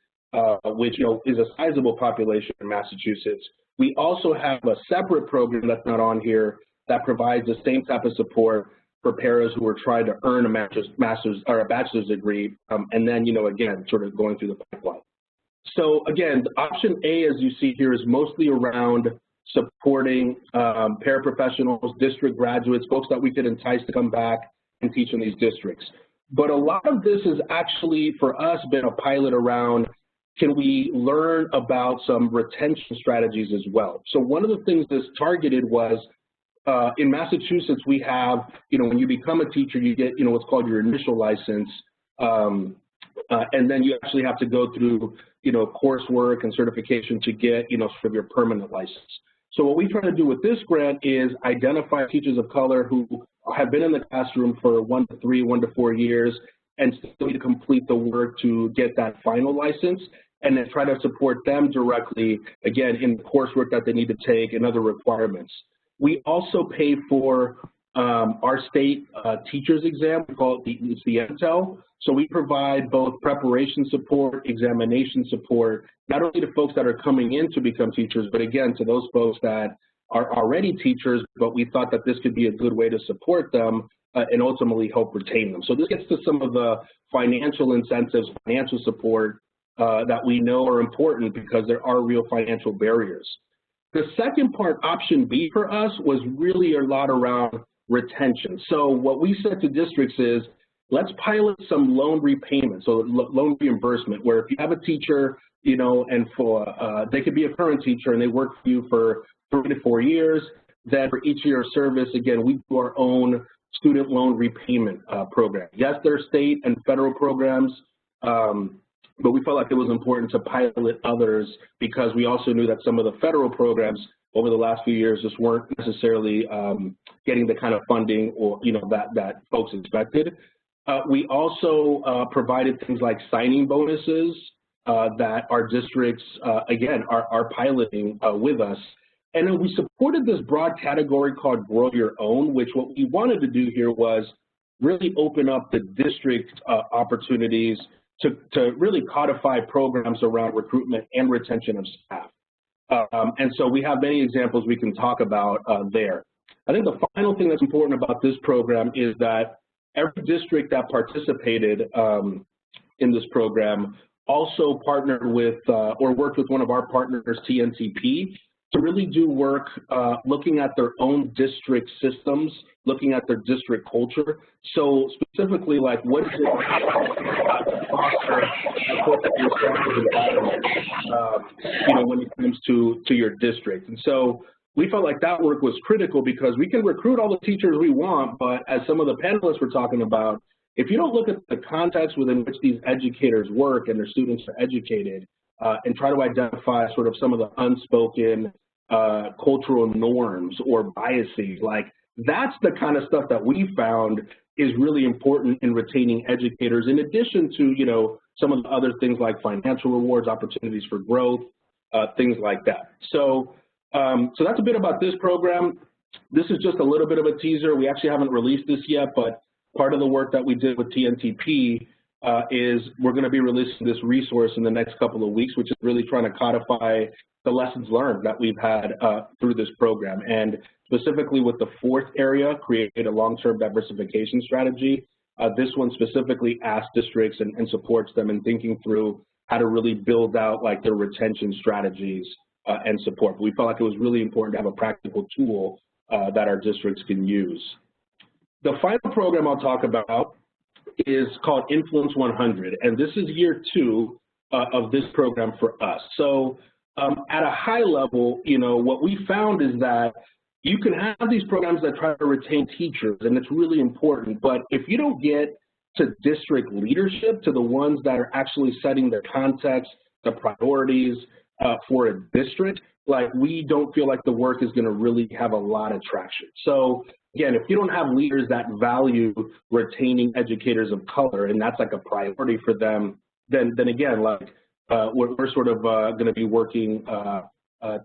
which is a sizable population in Massachusetts. We also have a separate program that's not on here that provides the same type of support for paras who are trying to earn a master's or a bachelor's degree, and then, again, sort of going through the pipeline. So again, option A, as you see here, is mostly around supporting paraprofessionals, district graduates, folks that we could entice to come back and teach in these districts. But a lot of this has actually, for us, been a pilot around, can we learn about some retention strategies as well? So one of the things this targeted was, in Massachusetts, we have, when you become a teacher, you get, what's called your initial license, and then you actually have to go through, coursework and certification to get, sort of your permanent license. So what we try to do with this grant is identify teachers of color who have been in the classroom for 1 to 3, 1 to 4 years, and still need to complete the work to get that final license, and then try to support them directly, again, in the coursework that they need to take and other requirements. We also pay for our state teachers exam. We call it the Intel. So we provide both preparation support, examination support, not only to folks that are coming in to become teachers, but again, to those folks that are already teachers, but we thought that this could be a good way to support them and ultimately help retain them. So this gets to some of the financial incentives, financial support that we know are important because there are real financial barriers. The second part, option B for us, was really a lot around retention. So what we said to districts is, let's pilot some loan repayment, so loan reimbursement, where if you have a teacher, and for they could be a current teacher and they work for you for 3 to 4 years, then for each year of service, again, we do our own student loan repayment program. Yes, there are state and federal programs, but we felt like it was important to pilot others because we also knew that some of the federal programs over the last few years just weren't necessarily getting the kind of funding or that folks expected. We also provided things like signing bonuses that our districts, again, are piloting with us. And then we supported this broad category called Grow Your Own, which what we wanted to do here was really open up the district opportunities to really codify programs around recruitment and retention of staff. And so we have many examples we can talk about there. I think the final thing that's important about this program is that every district that participated in this program also partnered with or worked with one of our partners, TNTP, to really do work looking at their own district systems, looking at their district culture. So specifically, like, what is it to foster support that you're when it comes to your district? And so we felt like that work was critical because we can recruit all the teachers we want, but as some of the panelists were talking about, if you don't look at the context within which these educators work and their students are educated and try to identify sort of some of the unspoken cultural norms or biases, like that's the kind of stuff that we found is really important in retaining educators, in addition to, some of the other things like financial rewards, opportunities for growth, things like that. So that's a bit about this program. This is just a little bit of a teaser. We actually haven't released this yet, but part of the work that we did with TNTP is we're going to be releasing this resource in the next couple of weeks, which is really trying to codify the lessons learned that we've had through this program. And specifically with the fourth area, create a long-term diversification strategy. This one specifically asks districts and supports them in thinking through how to really build out like their retention strategies and support. But we felt like it was really important to have a practical tool that our districts can use. The final program I'll talk about is called Influence 100, and this is year 2 of this program for us. So at a high level, what we found is that you can have these programs that try to retain teachers, and it's really important, but if you don't get to district leadership, to the ones that are actually setting the context, the priorities for a district, like we don't feel like the work is going to really have a lot of traction. So again, if you don't have leaders that value retaining educators of color, and that's like a priority for them, then again, like we're sort of going to be working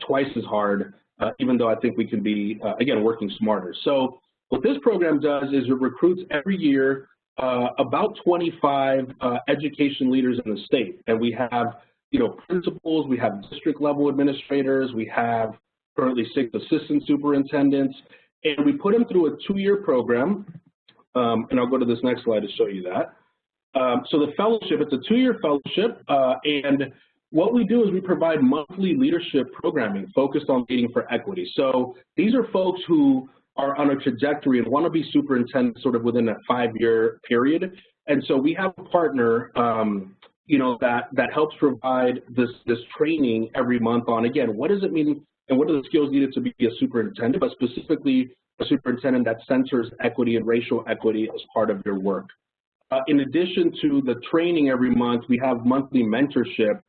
twice as hard, even though I think we can be, again, working smarter. So what this program does is it recruits every year about 25 education leaders in the state. And we have, principals, we have district level administrators, we have currently 6 assistant superintendents, and we put them through a 2-year program. And I'll go to this next slide to show you that. So the fellowship, it's a 2-year fellowship, and what we do is we provide monthly leadership programming focused on leading for equity. So these are folks who are on a trajectory and want to be superintendents sort of within that 5-year period. And so we have a partner, that helps provide this training every month on, again, what does it mean and what are the skills needed to be a superintendent, but specifically a superintendent that centers equity and racial equity as part of your work. In addition to the training every month, we have monthly mentorship,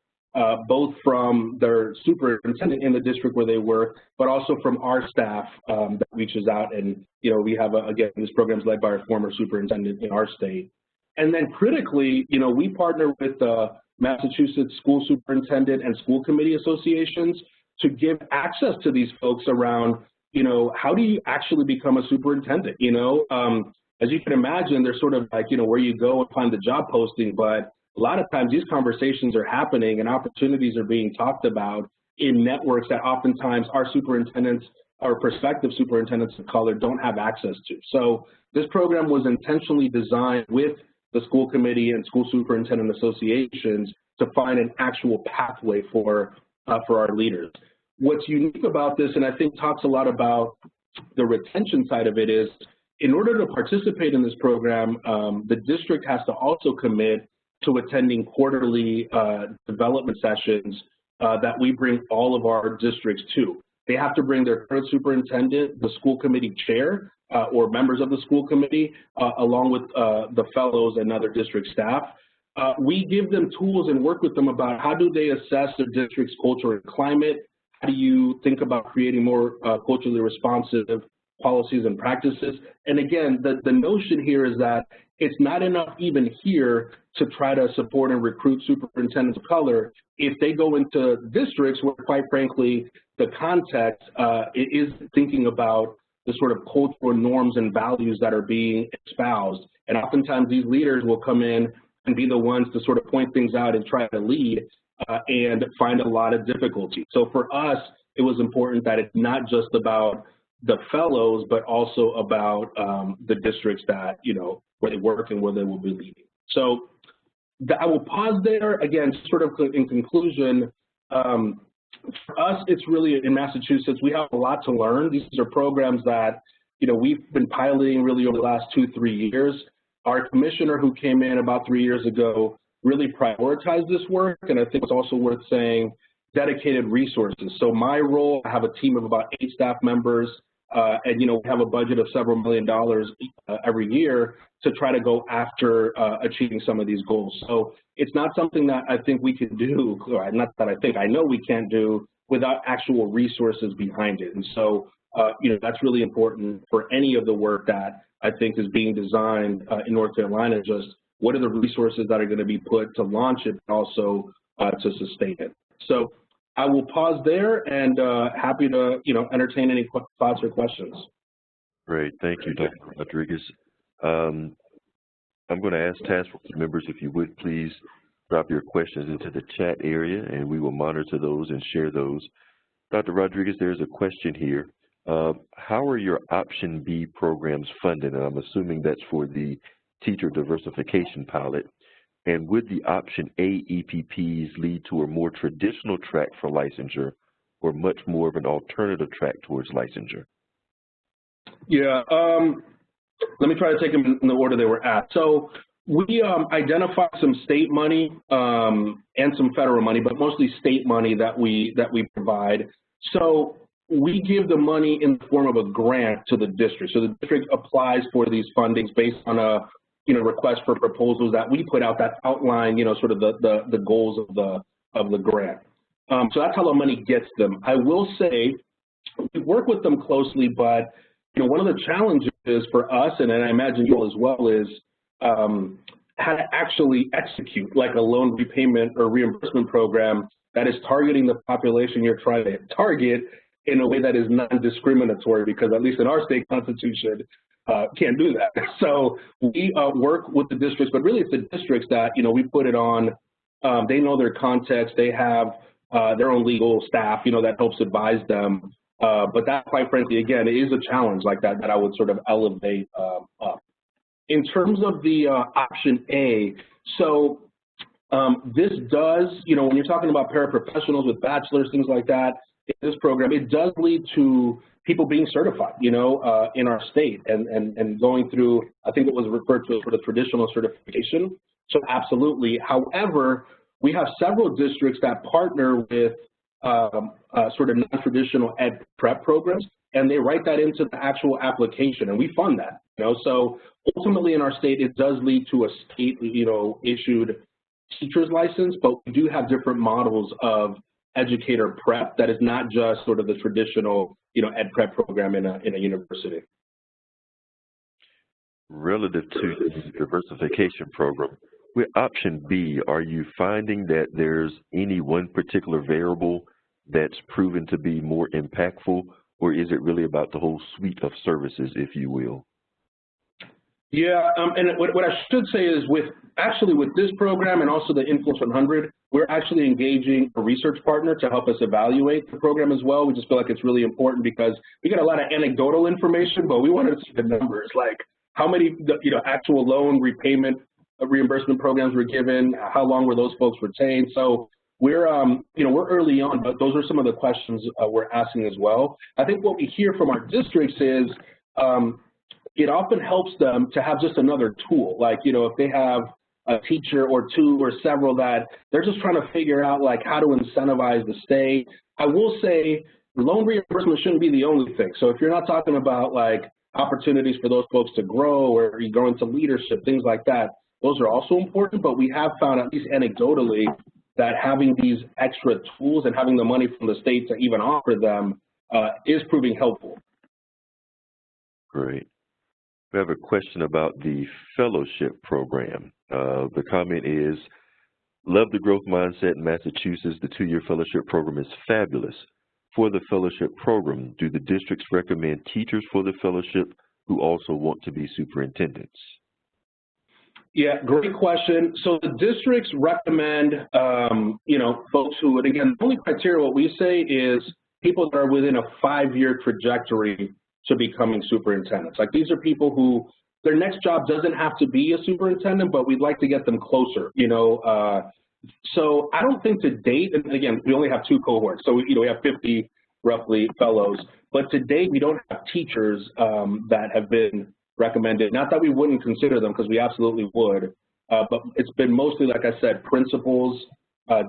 both from their superintendent in the district where they work, but also from our staff that reaches out. And, we have, again, this program is led by our former superintendent in our state. And then critically, we partner with the Massachusetts School Superintendent and School Committee Associations to give access to these folks around, how do you actually become a superintendent? As you can imagine, they're sort of like, where you go and find the job posting, but a lot of times these conversations are happening and opportunities are being talked about in networks that oftentimes our superintendents or prospective superintendents of color don't have access to. So this program was intentionally designed with the school committee and school superintendent associations to find an actual pathway for our leaders. What's unique about this, and I think talks a lot about the retention side of it, is in order to participate in this program, the district has to also commit to attending quarterly development sessions that we bring all of our districts to. They have to bring their current superintendent, the school committee chair, or members of the school committee, along with the fellows and other district staff. We give them tools and work with them about how do they assess their district's culture and climate, how do you think about creating more culturally responsive policies and practices. And again, the notion here is that it's not enough even here to try to support and recruit superintendents of color if they go into districts where, quite frankly, the context is thinking about the sort of cultural norms and values that are being espoused. And oftentimes these leaders will come in and be the ones to sort of point things out and try to lead and find a lot of difficulty. So for us, it was important that it's not just about the fellows, but also about the districts that, where they work and where they will be leading. So I will pause there. Again, sort of in conclusion, for us, it's really in Massachusetts, we have a lot to learn. These are programs that, we've been piloting really over the last 2-3 years. Our commissioner who came in about 3 years ago really prioritized this work, and I think it's also worth saying dedicated resources. So my role, I have a team of about 8 staff members, and we have a budget of several $1 million every year to try to go after achieving some of these goals. So it's not something that I think we can do, or not that I think, I know we can't do without actual resources behind it. And so, that's really important for any of the work that I think is being designed in North Carolina, just what are the resources that are going to be put to launch it, but also to sustain it. So I will pause there and happy to, entertain any thoughts or questions. Great, thank you, Dr. Rodriguez. I'm going to ask task force members, if you would please drop your questions into the chat area, and we will monitor those and share those. Dr. Rodriguez, there's a question here. How are your Option B programs funded? And I'm assuming that's for the teacher diversification pilot. And would the Option A EPPs lead to a more traditional track for licensure or much more of an alternative track towards licensure? Yeah, let me try to take them in the order they were at. So we identified some state money and some federal money, but mostly state money that we provide. So we give the money in the form of a grant to the district. So the district applies for these fundings based on a request for proposals that we put out that outline sort of the goals of the grant. So that's how the money gets them. I will say we work with them closely, but one of the challenges for us, and I imagine you all as well, is how to actually execute like a loan repayment or reimbursement program that is targeting the population you're trying to target in a way that is non-discriminatory, because at least in our state constitution, can't do that. So we work with the districts, but really it's the districts that, we put it on. They know their context. They have their own legal staff, that helps advise them. But that, quite frankly, again, it is a challenge like that I would sort of elevate up. In terms of the option A, so this does, when you're talking about paraprofessionals with bachelors, things like that, in this program, it does lead to people being certified, in our state and going through, I think it was referred to as sort of traditional certification. So absolutely. However, we have several districts that partner with sort of non-traditional ed prep programs, and they write that into the actual application, and we fund that. So ultimately in our state, it does lead to a state, issued teacher's license, but we do have different models of educator prep that is not just sort of the traditional, ed prep program in a university. Relative to the diversification program, with option B, are you finding that there's any one particular variable that's proven to be more impactful, or is it really about the whole suite of services, if you will? Yeah, and what I should say is with this program and also the Influence 100, we're actually engaging a research partner to help us evaluate the program as well. We just feel like it's really important because we get a lot of anecdotal information, but we want to see the numbers, like how many actual loan repayment reimbursement programs were given, how long were those folks retained. So we're we're early on, but those are some of the questions we're asking as well. I think what we hear from our districts is it often helps them to have just another tool. Like, if they have a teacher or two or several that they're just trying to figure out like how to incentivize the state. I will say loan reimbursement shouldn't be the only thing. So if you're not talking about like opportunities for those folks to grow or you go into leadership, things like that, those are also important, but we have found, at least anecdotally, that having these extra tools and having the money from the state to even offer them is proving helpful. Great. We have a question about the fellowship program. The comment is, love the growth mindset in Massachusetts. The 2-year fellowship program is fabulous. For the fellowship program, do the districts recommend teachers for the fellowship who also want to be superintendents? Yeah, great question. So the districts recommend, folks who, and again, the only criteria what we say is people that are within a 5-year trajectory to becoming superintendents. Like these are people who their next job doesn't have to be a superintendent, but we'd like to get them closer, So I don't think to date, and again, we only have 2 cohorts, so we have 50 roughly fellows, but to date we don't have teachers that have been recommended. Not that we wouldn't consider them, because we absolutely would, but it's been mostly, like I said, principals,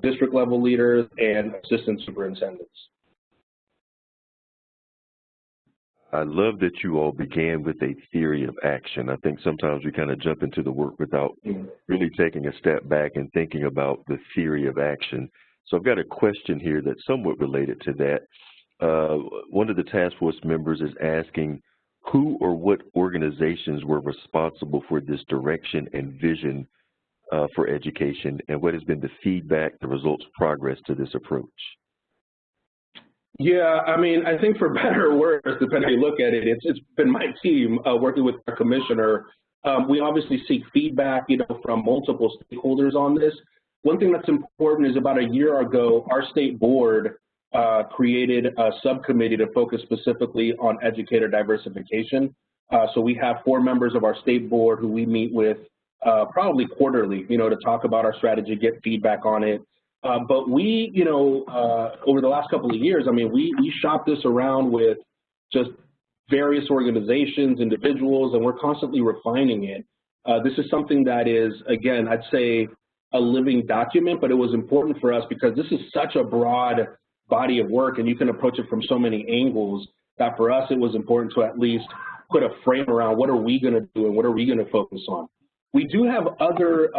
district level leaders, and assistant superintendents. I love that you all began with a theory of action. I think sometimes we kind of jump into the work without really taking a step back and thinking about the theory of action. So I've got a question here that's somewhat related to that. One of the task force members is asking who or what organizations were responsible for this direction and vision for education, and what has been the feedback, the results, progress to this approach? Yeah, I mean, I think for better or worse, depending how you look at it, it's been my team working with our commissioner. We obviously seek feedback, from multiple stakeholders on this. One thing that's important is about a year ago, our state board created a subcommittee to focus specifically on educator diversification. So we have 4 members of our state board who we meet with probably quarterly, to talk about our strategy, get feedback on it. But we, over the last couple of years, I mean, we shop this around with just various organizations, individuals, and we're constantly refining it. This is something that is, again, I'd say a living document, but it was important for us because this is such a broad body of work and you can approach it from so many angles that for us it was important to at least put a frame around what are we going to do and what are we going to focus on. We do have other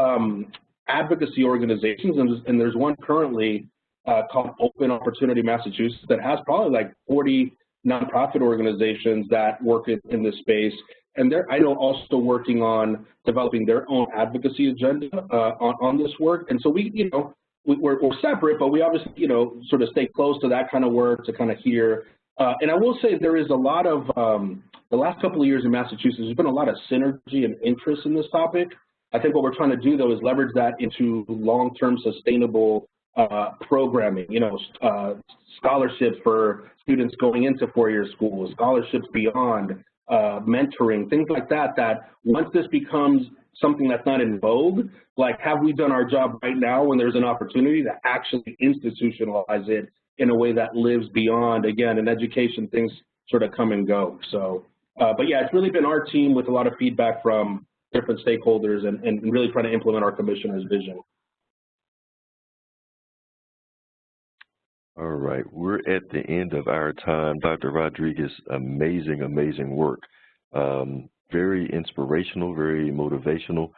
advocacy organizations, and there's one currently called Open Opportunity Massachusetts that has probably like 40 nonprofit organizations that work in this space. And they're, I know, also working on developing their own advocacy agenda on this work. And so we, you know, we're separate, but we obviously, you know, sort of stay close to that kind of work to kind of hear. And I will say there is a lot of, the last couple of years in Massachusetts, there's been a lot of synergy and interest in this topic. I think what we're trying to do, though, is leverage that into long-term sustainable programming, you know, scholarships for students going into four-year school, scholarships beyond, mentoring, things like that, that once this becomes something that's not in vogue, like, have we done our job right now when there's an opportunity to actually institutionalize it in a way that lives beyond, again, in education, things sort of come and go. So, but yeah, it's really been our team with a lot of feedback from different stakeholders and really trying to implement our commissioner's vision. All right, we're at the end of our time. Dr. Rodriguez, amazing, amazing work. Very inspirational, very motivational.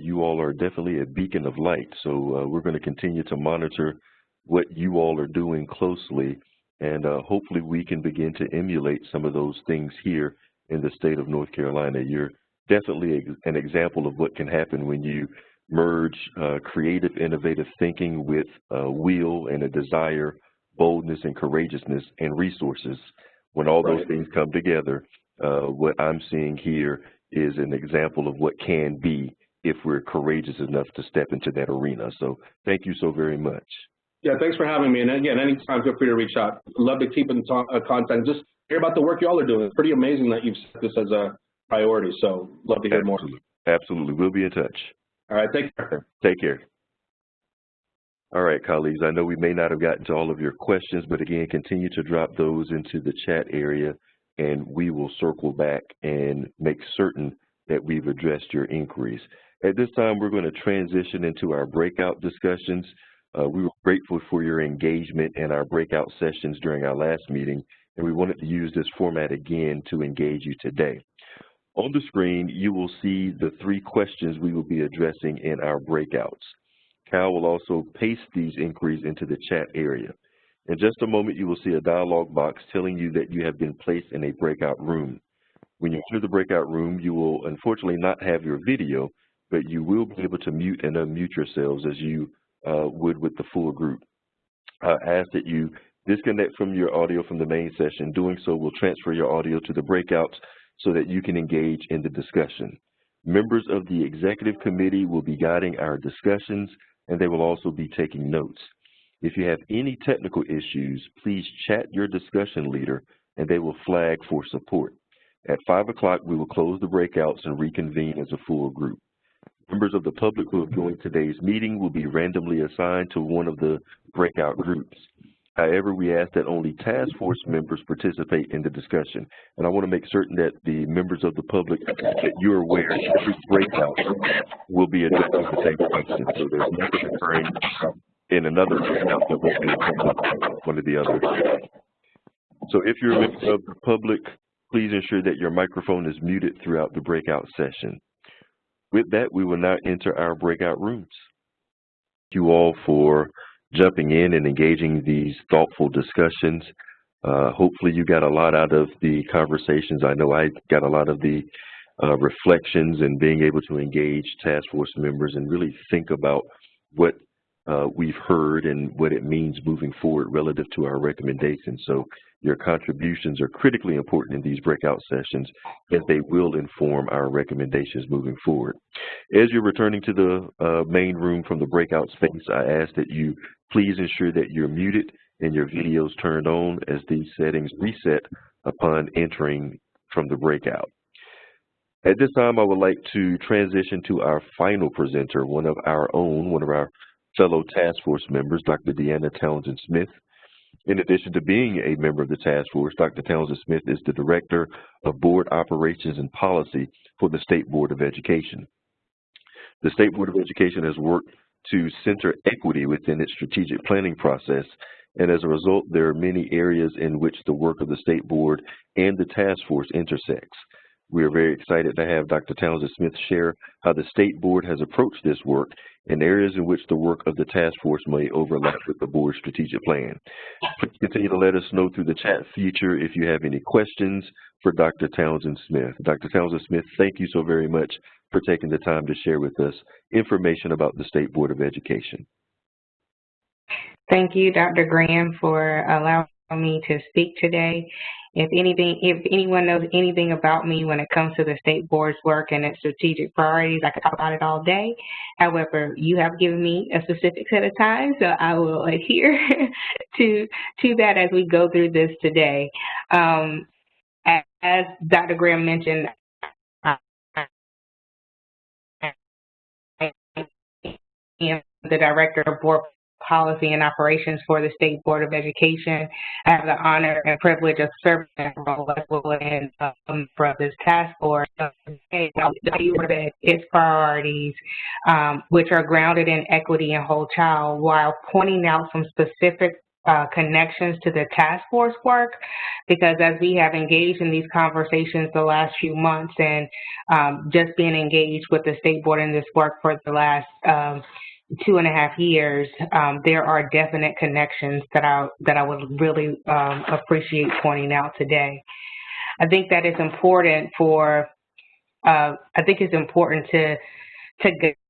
You all are definitely a beacon of light. So we're going to continue to monitor what you all are doing closely, and hopefully we can begin to emulate some of those things here in the state of North Carolina. You're definitely an example of what can happen when you merge creative, innovative thinking with will and a desire, boldness and courageousness and resources. When all those things come together, what I'm seeing here is an example of what can be if we're courageous enough to step into that arena. So thank you so very much. Yeah, thanks for having me. And again, anytime, feel free to reach out. Love to keep in contact. Just hear about the work you all are doing. It's pretty amazing that you've set this as a priority. So love to hear more. Absolutely. We'll be in touch. All right. Take care. Take care. All right, colleagues, I know we may not have gotten to all of your questions, but again, continue to drop those into the chat area, and we will circle back and make certain that we've addressed your inquiries. At this time, we're going to transition into our breakout discussions. We were grateful for your engagement in our breakout sessions during our last meeting, and we wanted to use this format again to engage you today. On the screen, you will see the 3 questions we will be addressing in our breakouts. Cal will also paste these inquiries into the chat area. In just a moment, you will see a dialog box telling you that you have been placed in a breakout room. When you enter the breakout room, you will unfortunately not have your video, but you will be able to mute and unmute yourselves as you would with the full group. I ask that you disconnect from your audio from the main session. Doing so will transfer your audio to the breakouts so that you can engage in the discussion. Members of the executive committee will be guiding our discussions, and they will also be taking notes. If you have any technical issues, please chat your discussion leader, and they will flag for support. At 5 o'clock, we will close the breakouts and reconvene as a full group. Members of the public who have joined today's meeting will be randomly assigned to one of the breakout groups. However, we ask that only task force members participate in the discussion. And I want to make certain that the members of the public, that you're aware every breakout will be addressing the same question. So there's nothing occurring in another breakout that won't be one of the others. So if you're a member of the public, please ensure that your microphone is muted throughout the breakout session. With that, we will now enter our breakout rooms. Thank you all for jumping in and engaging these thoughtful discussions. Hopefully you got a lot out of the conversations. I know I got a lot of the reflections and being able to engage task force members and really think about what we've heard and what it means moving forward relative to our recommendations. So your contributions are critically important in these breakout sessions, as they will inform our recommendations moving forward. As you're returning to the main room from the breakout space, I ask that you please ensure that you're muted and your videos turned on, as these settings reset upon entering from the breakout. At this time, I would like to transition to our final presenter, one of our fellow task force members, Dr. Deanna Townsend-Smith. In addition to being a member of the task force, Dr. Townsend-Smith is the Director of Board Operations and Policy for the State Board of Education. The State Board of Education has worked to center equity within its strategic planning process, and as a result, there are many areas in which the work of the State Board and the task force intersects. We are very excited to have Dr. Townsend Smith share how the State Board has approached this work and areas in which the work of the task force may overlap with the Board's strategic plan. Please continue to let us know through the chat feature if you have any questions for Dr. Townsend Smith. Dr. Townsend Smith, thank you so very much for taking the time to share with us information about the State Board of Education. Thank you, Dr. Graham, for allowing me to speak today. If anyone knows anything about me when it comes to the State Board's work and its strategic priorities, I could talk about it all day. However, you have given me a specific set of time, so I will adhere to that as we go through this today. As Dr. Graham mentioned, I am the Director of Board Policy and Operations for the State Board of Education. I have the honor and privilege of serving that role as well as a member of this task force. Its priorities, which are grounded in equity and whole child, while pointing out some specific connections to the task force work, because as we have engaged in these conversations the last few months and just being engaged with the State Board in this work for the last 2.5 years, there are definite connections that I would really appreciate pointing out today. I think that it's important to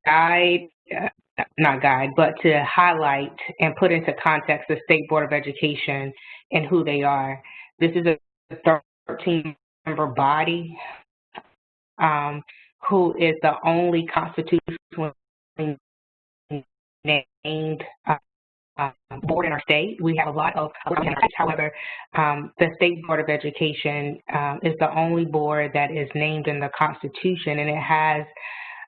guide, not guide, but to highlight and put into context the State Board of Education and who they are. This is a 13-member body who is the only constitutionally named board in our state. We have a lot of, however, the State Board of Education is the only board that is named in the Constitution, and it has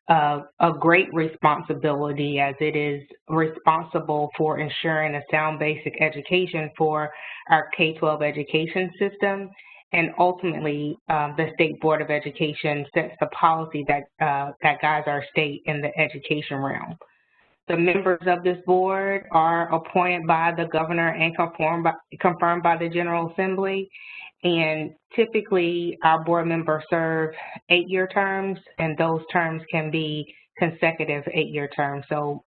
a great responsibility as it is responsible for ensuring a sound basic education for our K-12 education system. And ultimately, the State Board of Education sets the policy that guides our state in the education realm. The members of this board are appointed by the governor and confirmed by the General Assembly. And typically, our board members serve 8-year terms, and those terms can be consecutive 8-year terms. So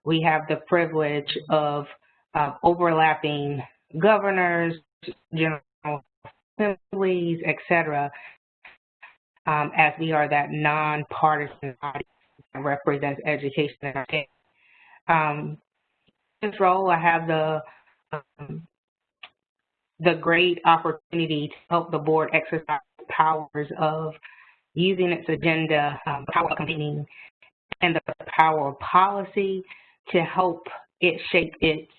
we have the privilege of overlapping governors, general assemblies, et cetera, as we are that nonpartisan body that represents education in our state. In this role, I have the great opportunity to help the board exercise the powers of using its agenda, power of convening, and the power of policy to help it shape its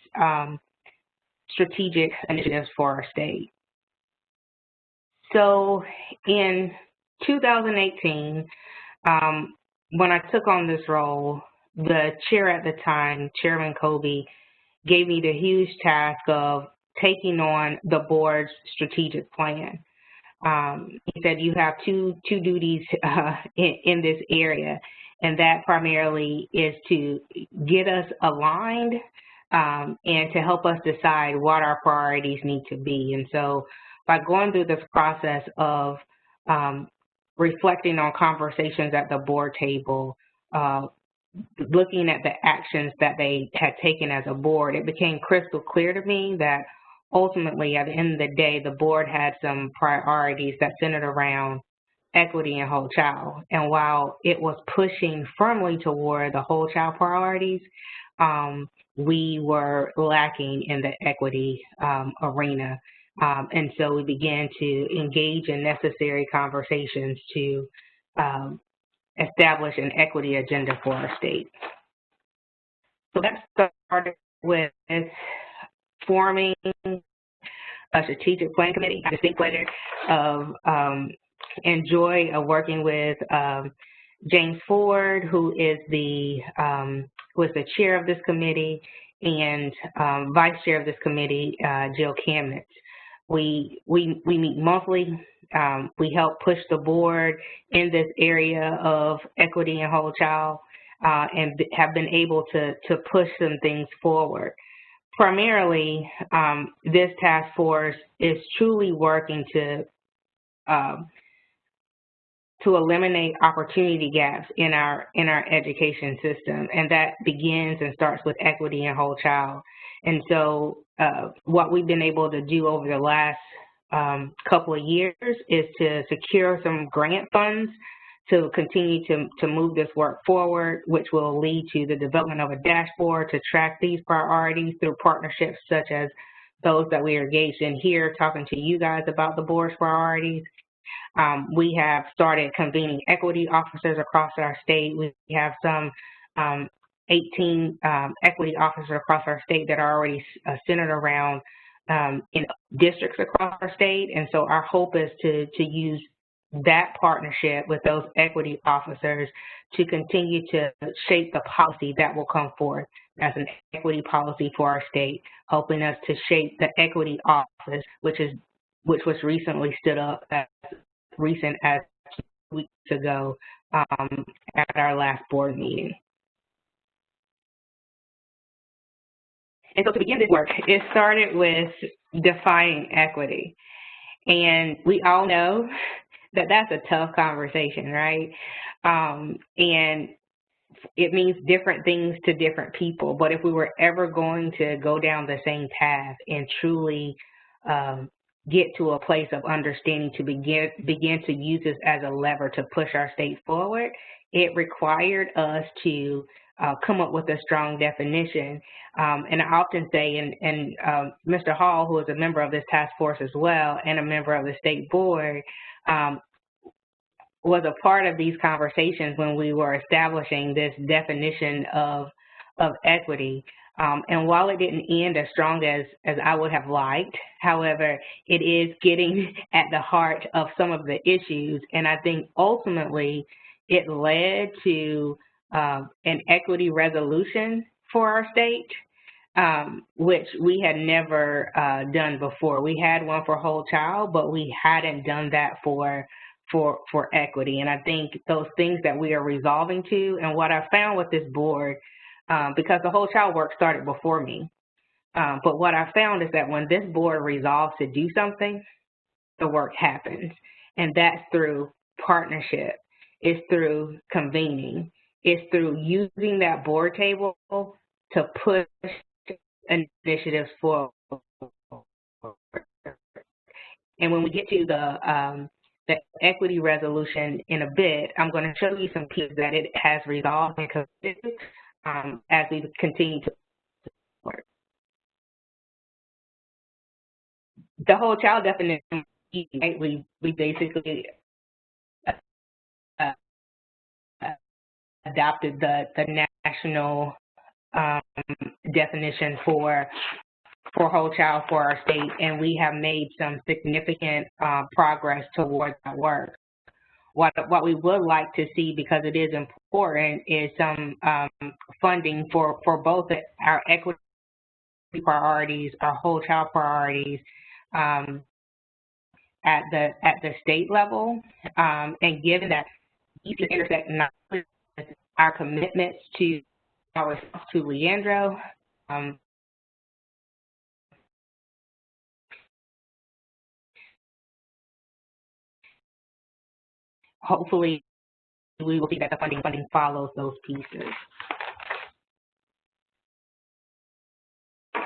strategic initiatives for our state. So in 2018, when I took on this role, the chair at the time, Chairman Kobe, gave me the huge task of taking on the board's strategic plan. He said, you have two duties in this area, and that primarily is to get us aligned and to help us decide what our priorities need to be. And so by going through this process of reflecting on conversations at the board table, looking at the actions that they had taken as a board, it became crystal clear to me that ultimately, at the end of the day, the board had some priorities that centered around equity and whole child. And while it was pushing firmly toward the whole child priorities, we were lacking in the equity arena. And so we began to engage in necessary conversations to establish an equity agenda for our state. So that started with forming a strategic plan committee. I distinct pleasure of and joy of working with James Ford, who is was the chair of this committee, and vice chair of this committee, Jill Kamnitz. We meet monthly. We help push the board in this area of equity and whole child, and have been able to push some things forward. Primarily, this task force is truly working to to eliminate opportunity gaps in our education system, and that begins and starts with equity and whole child. And so what we've been able to do over the last couple of years is to secure some grant funds to continue to move this work forward, which will lead to the development of a dashboard to track these priorities through partnerships such as those that we are engaged in here, talking to you guys about the board's priorities. We have started convening equity officers across our state. We have some 18 equity officers across our state that are already centered around in districts across our state. And so our hope is to use that partnership with those equity officers to continue to shape the policy that will come forth as an equity policy for our state, helping us to shape the equity office, which was recently stood up as recent as 2 weeks ago at our last board meeting. And so to begin this work, it started with defining equity. And we all know that that's a tough conversation, right? And it means different things to different people. But if we were ever going to go down the same path and truly get to a place of understanding to begin to use this as a lever to push our state forward, it required us to come up with a strong definition. And I often say, and Mr. Hall, who is a member of this task force as well and a member of the state board, was a part of these conversations when we were establishing this definition of equity. And while it didn't end as strong as I would have liked, however, it is getting at the heart of some of the issues. And I think ultimately it led to an equity resolution for our state, which we had never done before. We had one for whole child, but we hadn't done that for equity. And I think those things that we are resolving to, and what I found with this board, because the whole child work started before me, but what I found is that when this board resolves to do something, the work happens. And that's through partnership. It's through convening. It's through using that board table to push initiatives forward. And when we get to the equity resolution in a bit, I'm going to show you some pieces that it has resolved and convicted as we continue to work. The whole child definition, right? We basically adopted the national definition for whole child for our state, and we have made some significant progress towards that work. What we would like to see, because it is important, is some funding for both our equity priorities, our whole child priorities at the state level, and given that these intersect not with our commitments to our response to Leandro, hopefully we will see that the funding follows those pieces.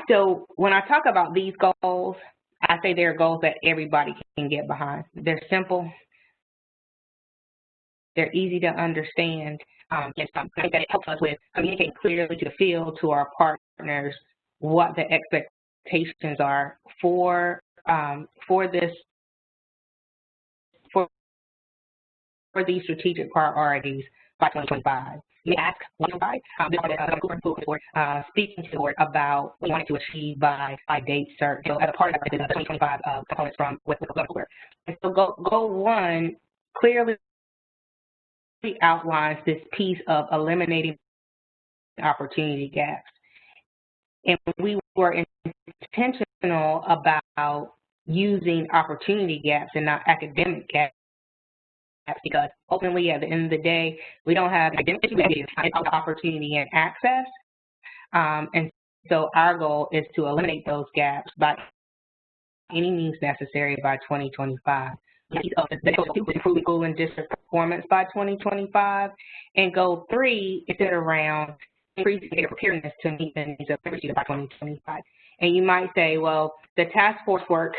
So when I talk about these goals, I say they're goals that everybody can get behind. They're simple. They're easy to understand. And I think that it helps us with communicating clearly to the field, to our partners, what the expectations are for these strategic priorities by 2025. You may ask, why? Speaking to the board about what we wanted to achieve by date certain. So as a part of the 2025 components with the political work. And so goal one clearly outlines this piece of eliminating opportunity gaps. And we were intentional about using opportunity gaps and not academic gaps, because ultimately at the end of the day, we don't have academic issues, it's about opportunity and access. And so our goal is to eliminate those gaps by any means necessary by 2025. Improving school and district performance by 2025. And goal 3 is around increasing their preparedness to meet the needs of every student by 2025. And you might say, well, the task force work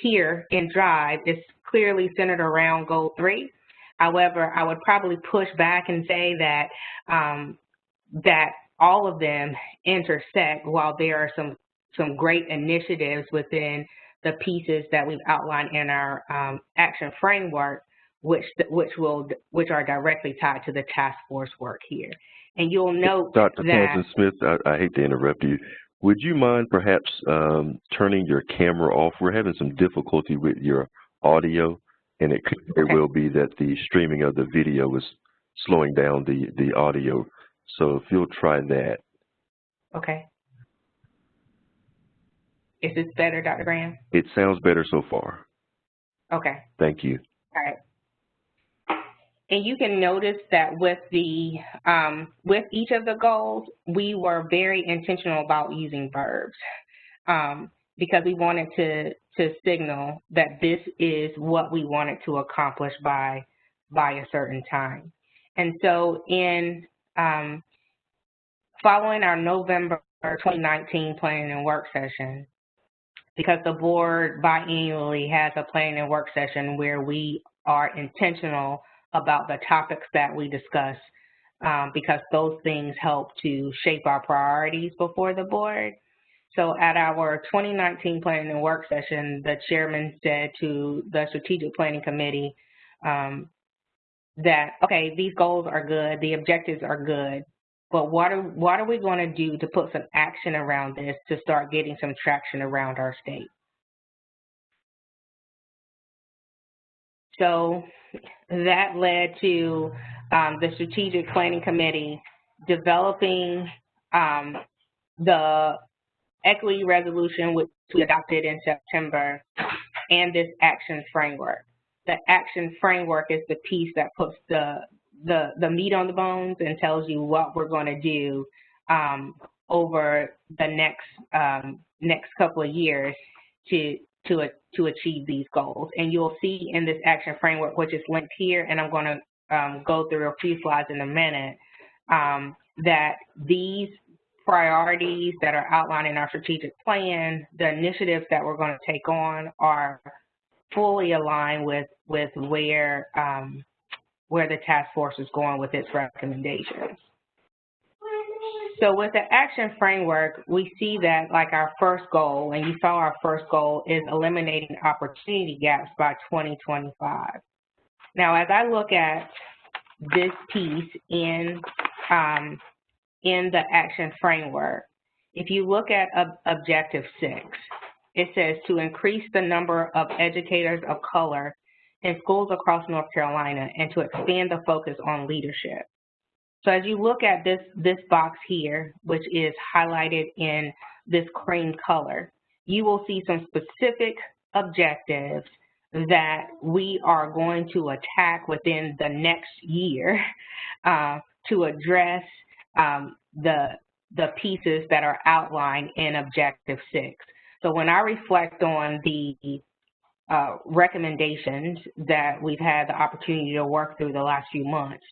here in DRIVE is clearly centered around goal 3. However, I would probably push back and say that that all of them intersect. While there are some great initiatives within the pieces that we've outlined in our action framework, which are directly tied to the task force work here. And you'll note Dr. that Townsend-Smith, I hate to interrupt you. Would you mind perhaps turning your camera off? We're having some difficulty with your audio, and it could very well be that the streaming of the video is slowing down the audio. So if you'll try that. Okay. Is this better, Dr. Graham? It sounds better so far. Okay. Thank you. All right. And you can notice that with the with each of the goals, we were very intentional about using verbs because we wanted to signal that this is what we wanted to accomplish by a certain time. And so in following our November 2019 planning and work session, because the board biannually has a planning and work session where we are intentional about the topics that we discuss, because those things help to shape our priorities before the board. So at our 2019 planning and work session, the chairman said to the strategic planning committee that, okay, these goals are good, the objectives are good, but what are we going to do to put some action around this to start getting some traction around our state? So that led to the Strategic Planning Committee developing the equity resolution, which we adopted in September, and this action framework. The action framework is the piece that puts the meat on the bones and tells you what we're going to do over the next couple of years to achieve these goals. And you'll see in this action framework, which is linked here, and I'm going to go through a few slides in a minute, that these priorities that are outlined in our strategic plan, the initiatives that we're going to take on, are fully aligned with where the task force is going with its recommendations. So with the action framework, we see that like our first goal, and you saw our first goal, is eliminating opportunity gaps by 2025. Now, as I look at this piece in the action framework, if you look at Objective 6, it says to increase the number of educators of color in schools across North Carolina and to expand the focus on leadership. So as you look at this box here, which is highlighted in this cream color, you will see some specific objectives that we are going to attack within the next year to address the pieces that are outlined in Objective 6. So when I reflect on the recommendations that we've had the opportunity to work through the last few months,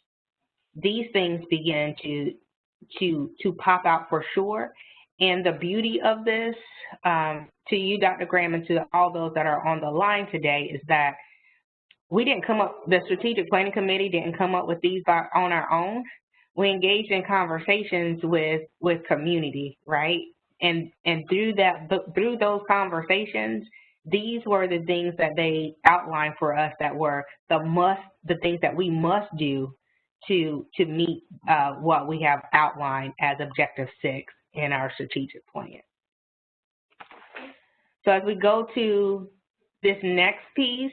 these things begin to pop out for sure. And the beauty of this, to you, Dr. Graham, and to all those that are on the line today, is that we didn't come up, the Strategic Planning Committee didn't come up with these on our own. We engaged in conversations with community, right? And through those conversations, these were the things that they outlined for us that were the things that we must do to meet what we have outlined as Objective 6 in our strategic plan. So as we go to this next piece,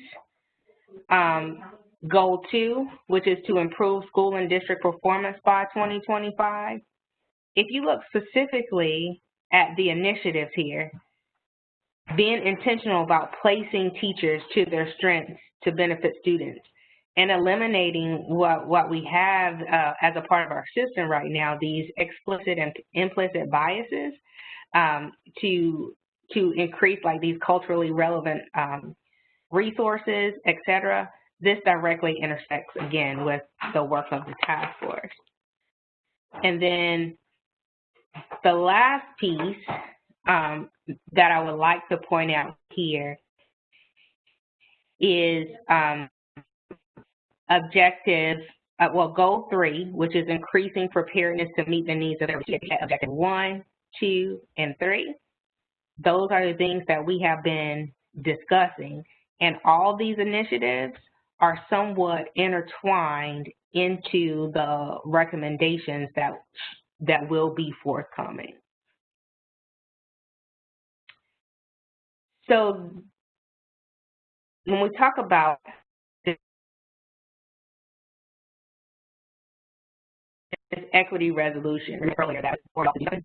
Goal 2, which is to improve school and district performance by 2025. If you look specifically at the initiatives here, being intentional about placing teachers to their strengths to benefit students, and eliminating what we have as a part of our system right now, these explicit and implicit biases, to increase like these culturally relevant resources, et cetera. this directly intersects, again, with the work of the task force. And then the last piece that I would like to point out here is goal 3, which is increasing preparedness to meet the needs of every student. Objective 1, 2, and 3. Those are the things that we have been discussing, and all these initiatives are somewhat intertwined into the recommendations that will be forthcoming. So when we talk about this equity resolution, earlier that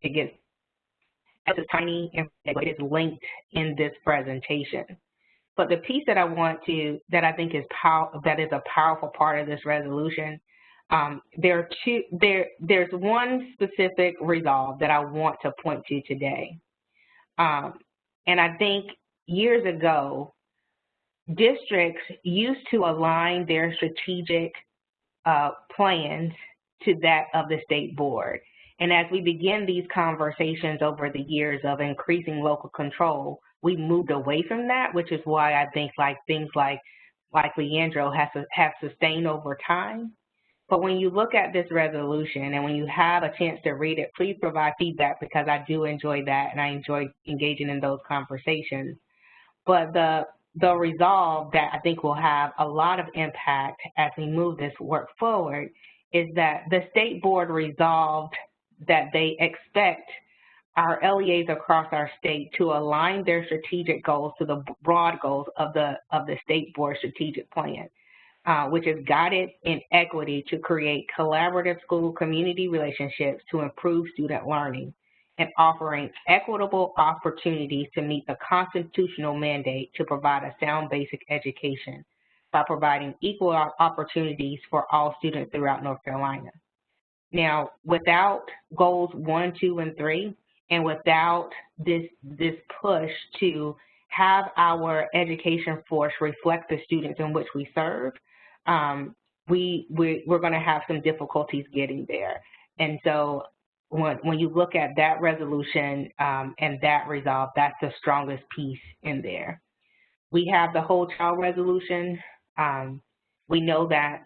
it gets as a tiny and it is linked in this presentation. But the piece that I think is a powerful part of this resolution, there's one specific resolve that I want to point to today. And I think years ago, districts used to align their strategic plans to that of the state board. And as we begin these conversations over the years of increasing local control, we moved away from that, which is why I think things like Leandro have sustained over time. But when you look at this resolution and when you have a chance to read it, please provide feedback, because I do enjoy that and I enjoy engaging in those conversations. But the resolve that I think will have a lot of impact as we move this work forward is that the state board resolved that they expect our LEAs across our state to align their strategic goals to the broad goals of the state board strategic plan, which is guided in equity to create collaborative school community relationships to improve student learning, and offering equitable opportunities to meet the constitutional mandate to provide a sound basic education by providing equal opportunities for all students throughout North Carolina. Now, without goals 1, 2, and 3, and without this push to have our education force reflect the students in which we serve, we're going to have some difficulties getting there. And so when you look at that resolution and that resolve, that's the strongest piece in there. We have the whole child resolution. We know that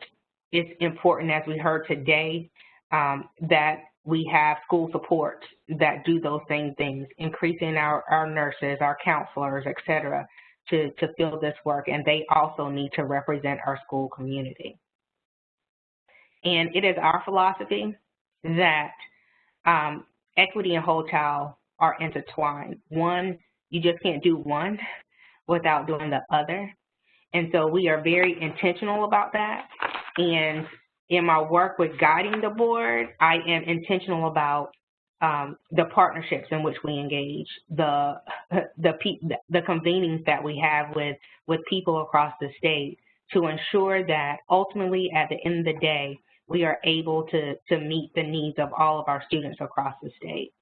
it's important, as we heard today, that we have school support that do those same things, increasing our nurses, our counselors, et cetera, to fill this work, and they also need to represent our school community. And it is our philosophy that equity and whole child are intertwined. One, you just can't do one without doing the other. And so we are very intentional about that. And in my work with guiding the board, I am intentional about the partnerships in which we engage, the convenings that we have with people across the state to ensure that ultimately at the end of the day, we are able to meet the needs of all of our students across the state.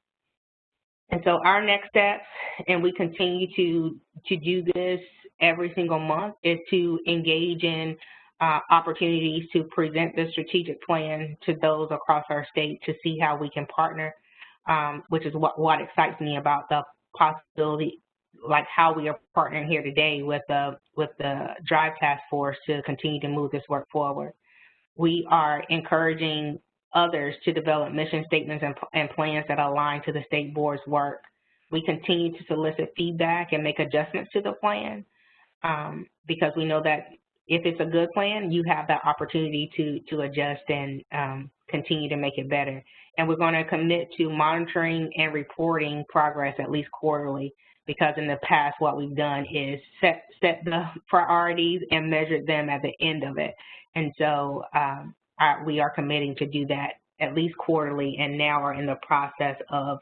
And so our next steps, and we continue to do this every single month, is to engage in opportunities to present the strategic plan to those across our state to see how we can partner, which is what excites me about the possibility, like how we are partnering here today with the Drive Task Force to continue to move this work forward. We are encouraging others to develop mission statements and plans that align to the state board's work. We continue to solicit feedback and make adjustments to the plan because we know that if it's a good plan, you have that opportunity to adjust and continue to make it better. And we're going to commit to monitoring and reporting progress at least quarterly, because in the past what we've done is set the priorities and measure them at the end of it. And so we are committing to do that at least quarterly, and now are in the process of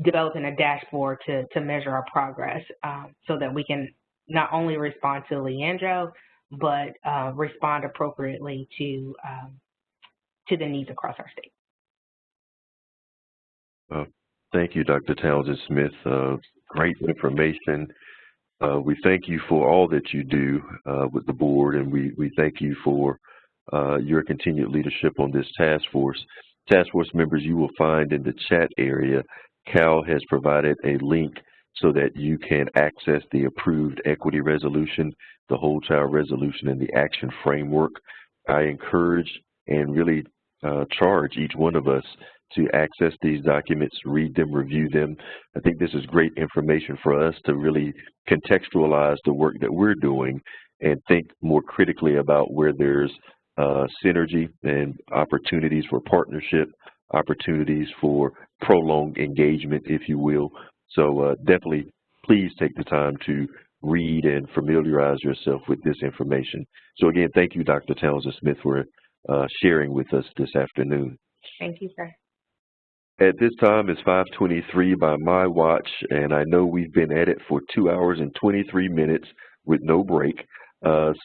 developing a dashboard to measure our progress so that we can not only respond to Leandro, but respond appropriately to the needs across our state. Thank you, Dr. Townsend-Smith. Great information. We thank you for all that you do with the board, and we thank you for your continued leadership on this task force. Task force members, you will find in the chat area, Cal has provided a link so that you can access the approved equity resolution, the whole child resolution, and the action framework. I encourage and really charge each one of us to access these documents, read them, review them. I think this is great information for us to really contextualize the work that we're doing and think more critically about where there's synergy and opportunities for partnership, opportunities for prolonged engagement, if you will. So definitely please take the time to read and familiarize yourself with this information. So again, thank you, Dr. Townsend Smith, for sharing with us this afternoon. Thank you, sir. At this time, it's 5:23 by my watch, and I know we've been at it for 2 hours and 23 minutes with no break.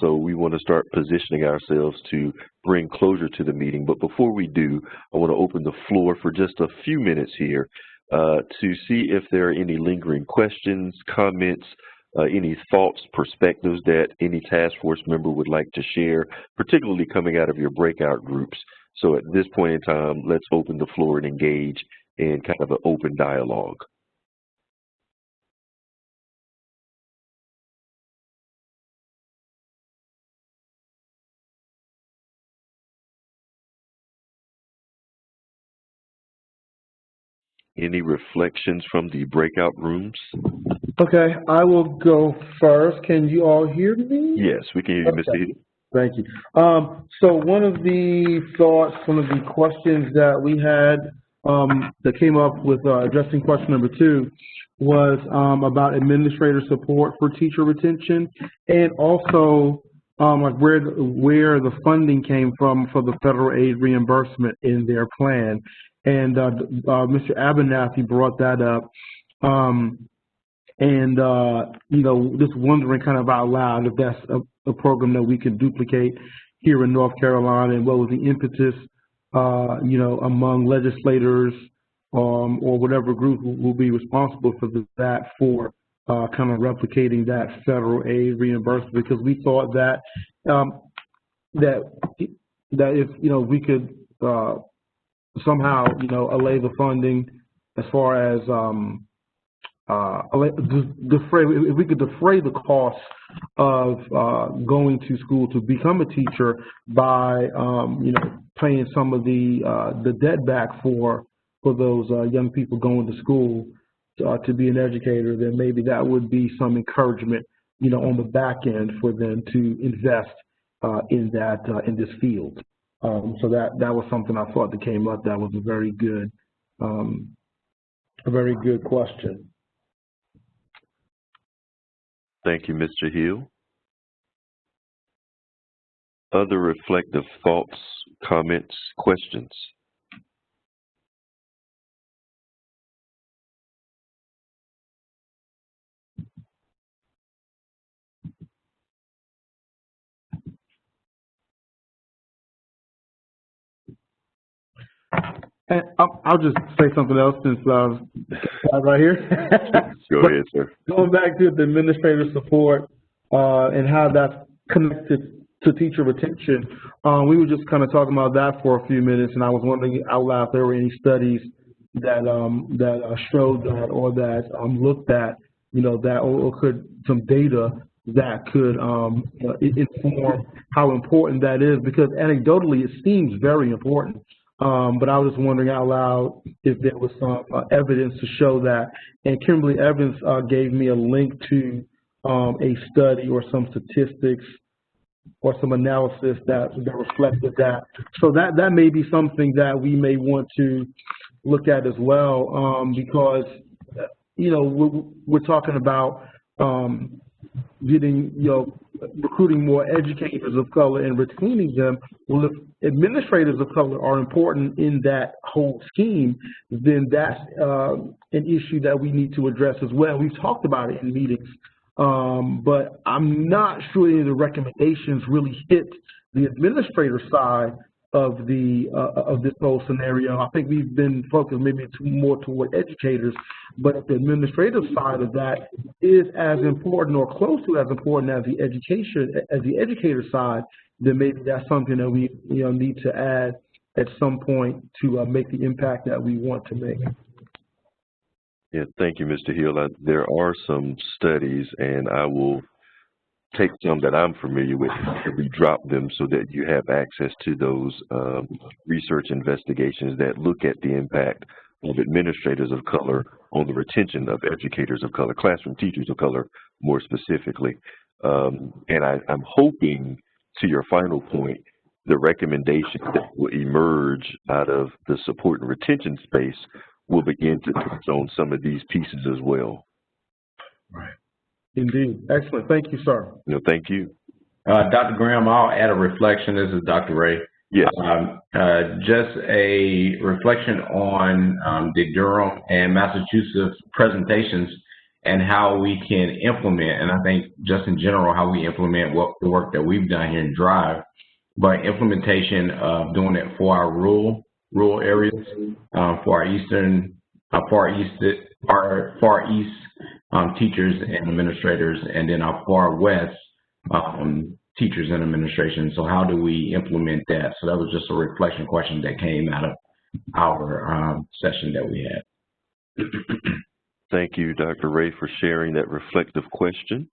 So we want to start positioning ourselves to bring closure to the meeting. But before we do, I want to open the floor for just a few minutes here to see if there are any lingering questions, comments, any thoughts, perspectives that any task force member would like to share, particularly coming out of your breakout groups. So at this point in time, let's open the floor and engage in kind of an open dialogue. Any reflections from the breakout rooms? Okay, I will go first. Can you all hear me? Yes, we can hear you, Mr. Hill. Thank you. So one of the thoughts, one of the questions that we had that came up with addressing question number 2 was about administrator support for teacher retention, and also like where the funding came from for the federal aid reimbursement in their plan. And Mr. Abernathy brought that up. You know, just wondering kind of out loud if that's a program that we can duplicate here in North Carolina, and what was the impetus, you know, among legislators or whatever group will be responsible for that for kind of replicating that federal aid reimbursement, because we thought that that if, you know, we could somehow, you know, allay the funding as far as if we could defray the cost of going to school to become a teacher by you know, paying some of the debt back for those young people going to school to be an educator, then maybe that would be some encouragement, you know, on the back end for them to invest in this field. So that was something I thought that came up. That was a very good question. Thank you, Mr. Hill. Other reflective thoughts, comments, questions? And I'll just say something else since I'm right here. Go ahead, sir. Going back to the administrator support and how that's connected to teacher retention, we were just kind of talking about that for a few minutes, and I was wondering out loud if there were any studies that showed that, or that looked at, you know, that or could some data that could inform how important that is, because anecdotally it seems very important. But I was just wondering out loud if there was some evidence to show that. And Kimberly Evans gave me a link to a study or some statistics or some analysis that reflected that. So that may be something that we may want to look at as well, because, you know, we're talking about getting, you know, recruiting more educators of color and retaining them. Well, if administrators of color are important in that whole scheme, then that's an issue that we need to address as well. We've talked about it in meetings, but I'm not sure any of the recommendations really hit the administrator side of this whole scenario. I think we've been focused maybe more toward educators, but if the administrative side of that is as important or close to as important as the educator side, then maybe that's something that we need to add at some point to make the impact that we want to make. Yeah, thank you, Mr. Hill. There are some studies, and I will take some that I'm familiar with and redrop them so that you have access to those research investigations that look at the impact of administrators of color on the retention of educators of color, classroom teachers of color more specifically. And I'm hoping, to your final point, the recommendations that will emerge out of the support and retention space will begin to touch on some of these pieces as well. Right. Indeed. Excellent. Thank you, sir. No, thank you. Dr. Graham, I'll add a reflection. This is Dr. Ray. Yes. Just a reflection on the Durham and Massachusetts presentations and how we can implement, and I think just in general, how we implement the work that we've done here in Drive, but implementation of doing it for our rural areas, for our Far East teachers and administrators, and then our Far West teachers and administration. So how do we implement that? So that was just a reflection question that came out of our session that we had. Thank you, Dr. Ray, for sharing that reflective question.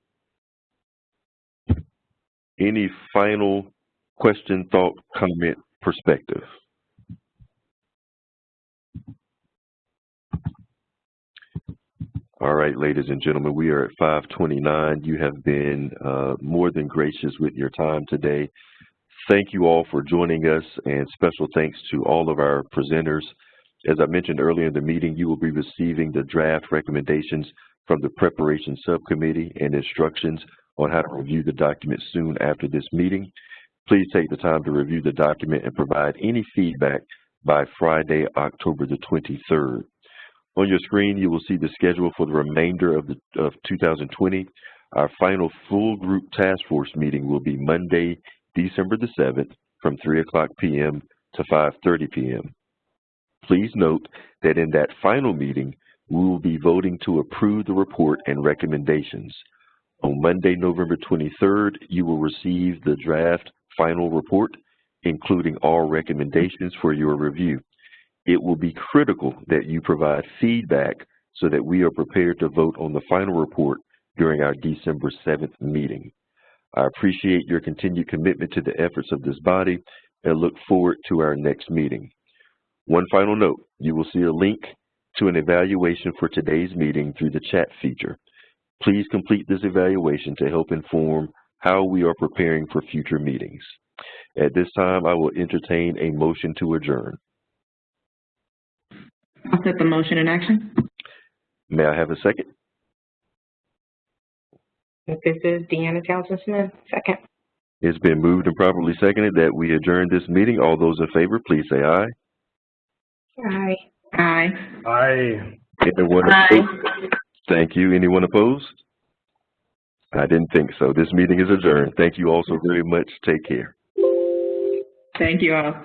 Any final question, thought, comment, perspective? All right, ladies and gentlemen, we are at 5:29. You have been more than gracious with your time today. Thank you all for joining us, and special thanks to all of our presenters. As I mentioned earlier in the meeting, you will be receiving the draft recommendations from the preparation subcommittee and instructions on how to review the document soon after this meeting. Please take the time to review the document and provide any feedback by Friday, October the 23rd. On your screen, you will see the schedule for the remainder of 2020. Our final full group task force meeting will be Monday, December the 7th from 3:00 p.m. to 5:30 p.m. Please note that in that final meeting, we will be voting to approve the report and recommendations. On Monday, November 23rd, you will receive the draft final report, including all recommendations for your review. It will be critical that you provide feedback so that we are prepared to vote on the final report during our December 7th meeting. I appreciate your continued commitment to the efforts of this body and look forward to our next meeting. One final note, you will see a link to an evaluation for today's meeting through the chat feature. Please complete this evaluation to help inform how we are preparing for future meetings. At this time, I will entertain a motion to adjourn. I'll set the motion in action. May I have a second? This is Deanna Townsend-Smith, second. It's been moved and properly seconded that we adjourn this meeting. All those in favor, please say aye. Aye. Aye. Aye. Anyone opposed? Thank you. Anyone opposed? I didn't think so. This meeting is adjourned. Thank you all so very much. Take care. Thank you all.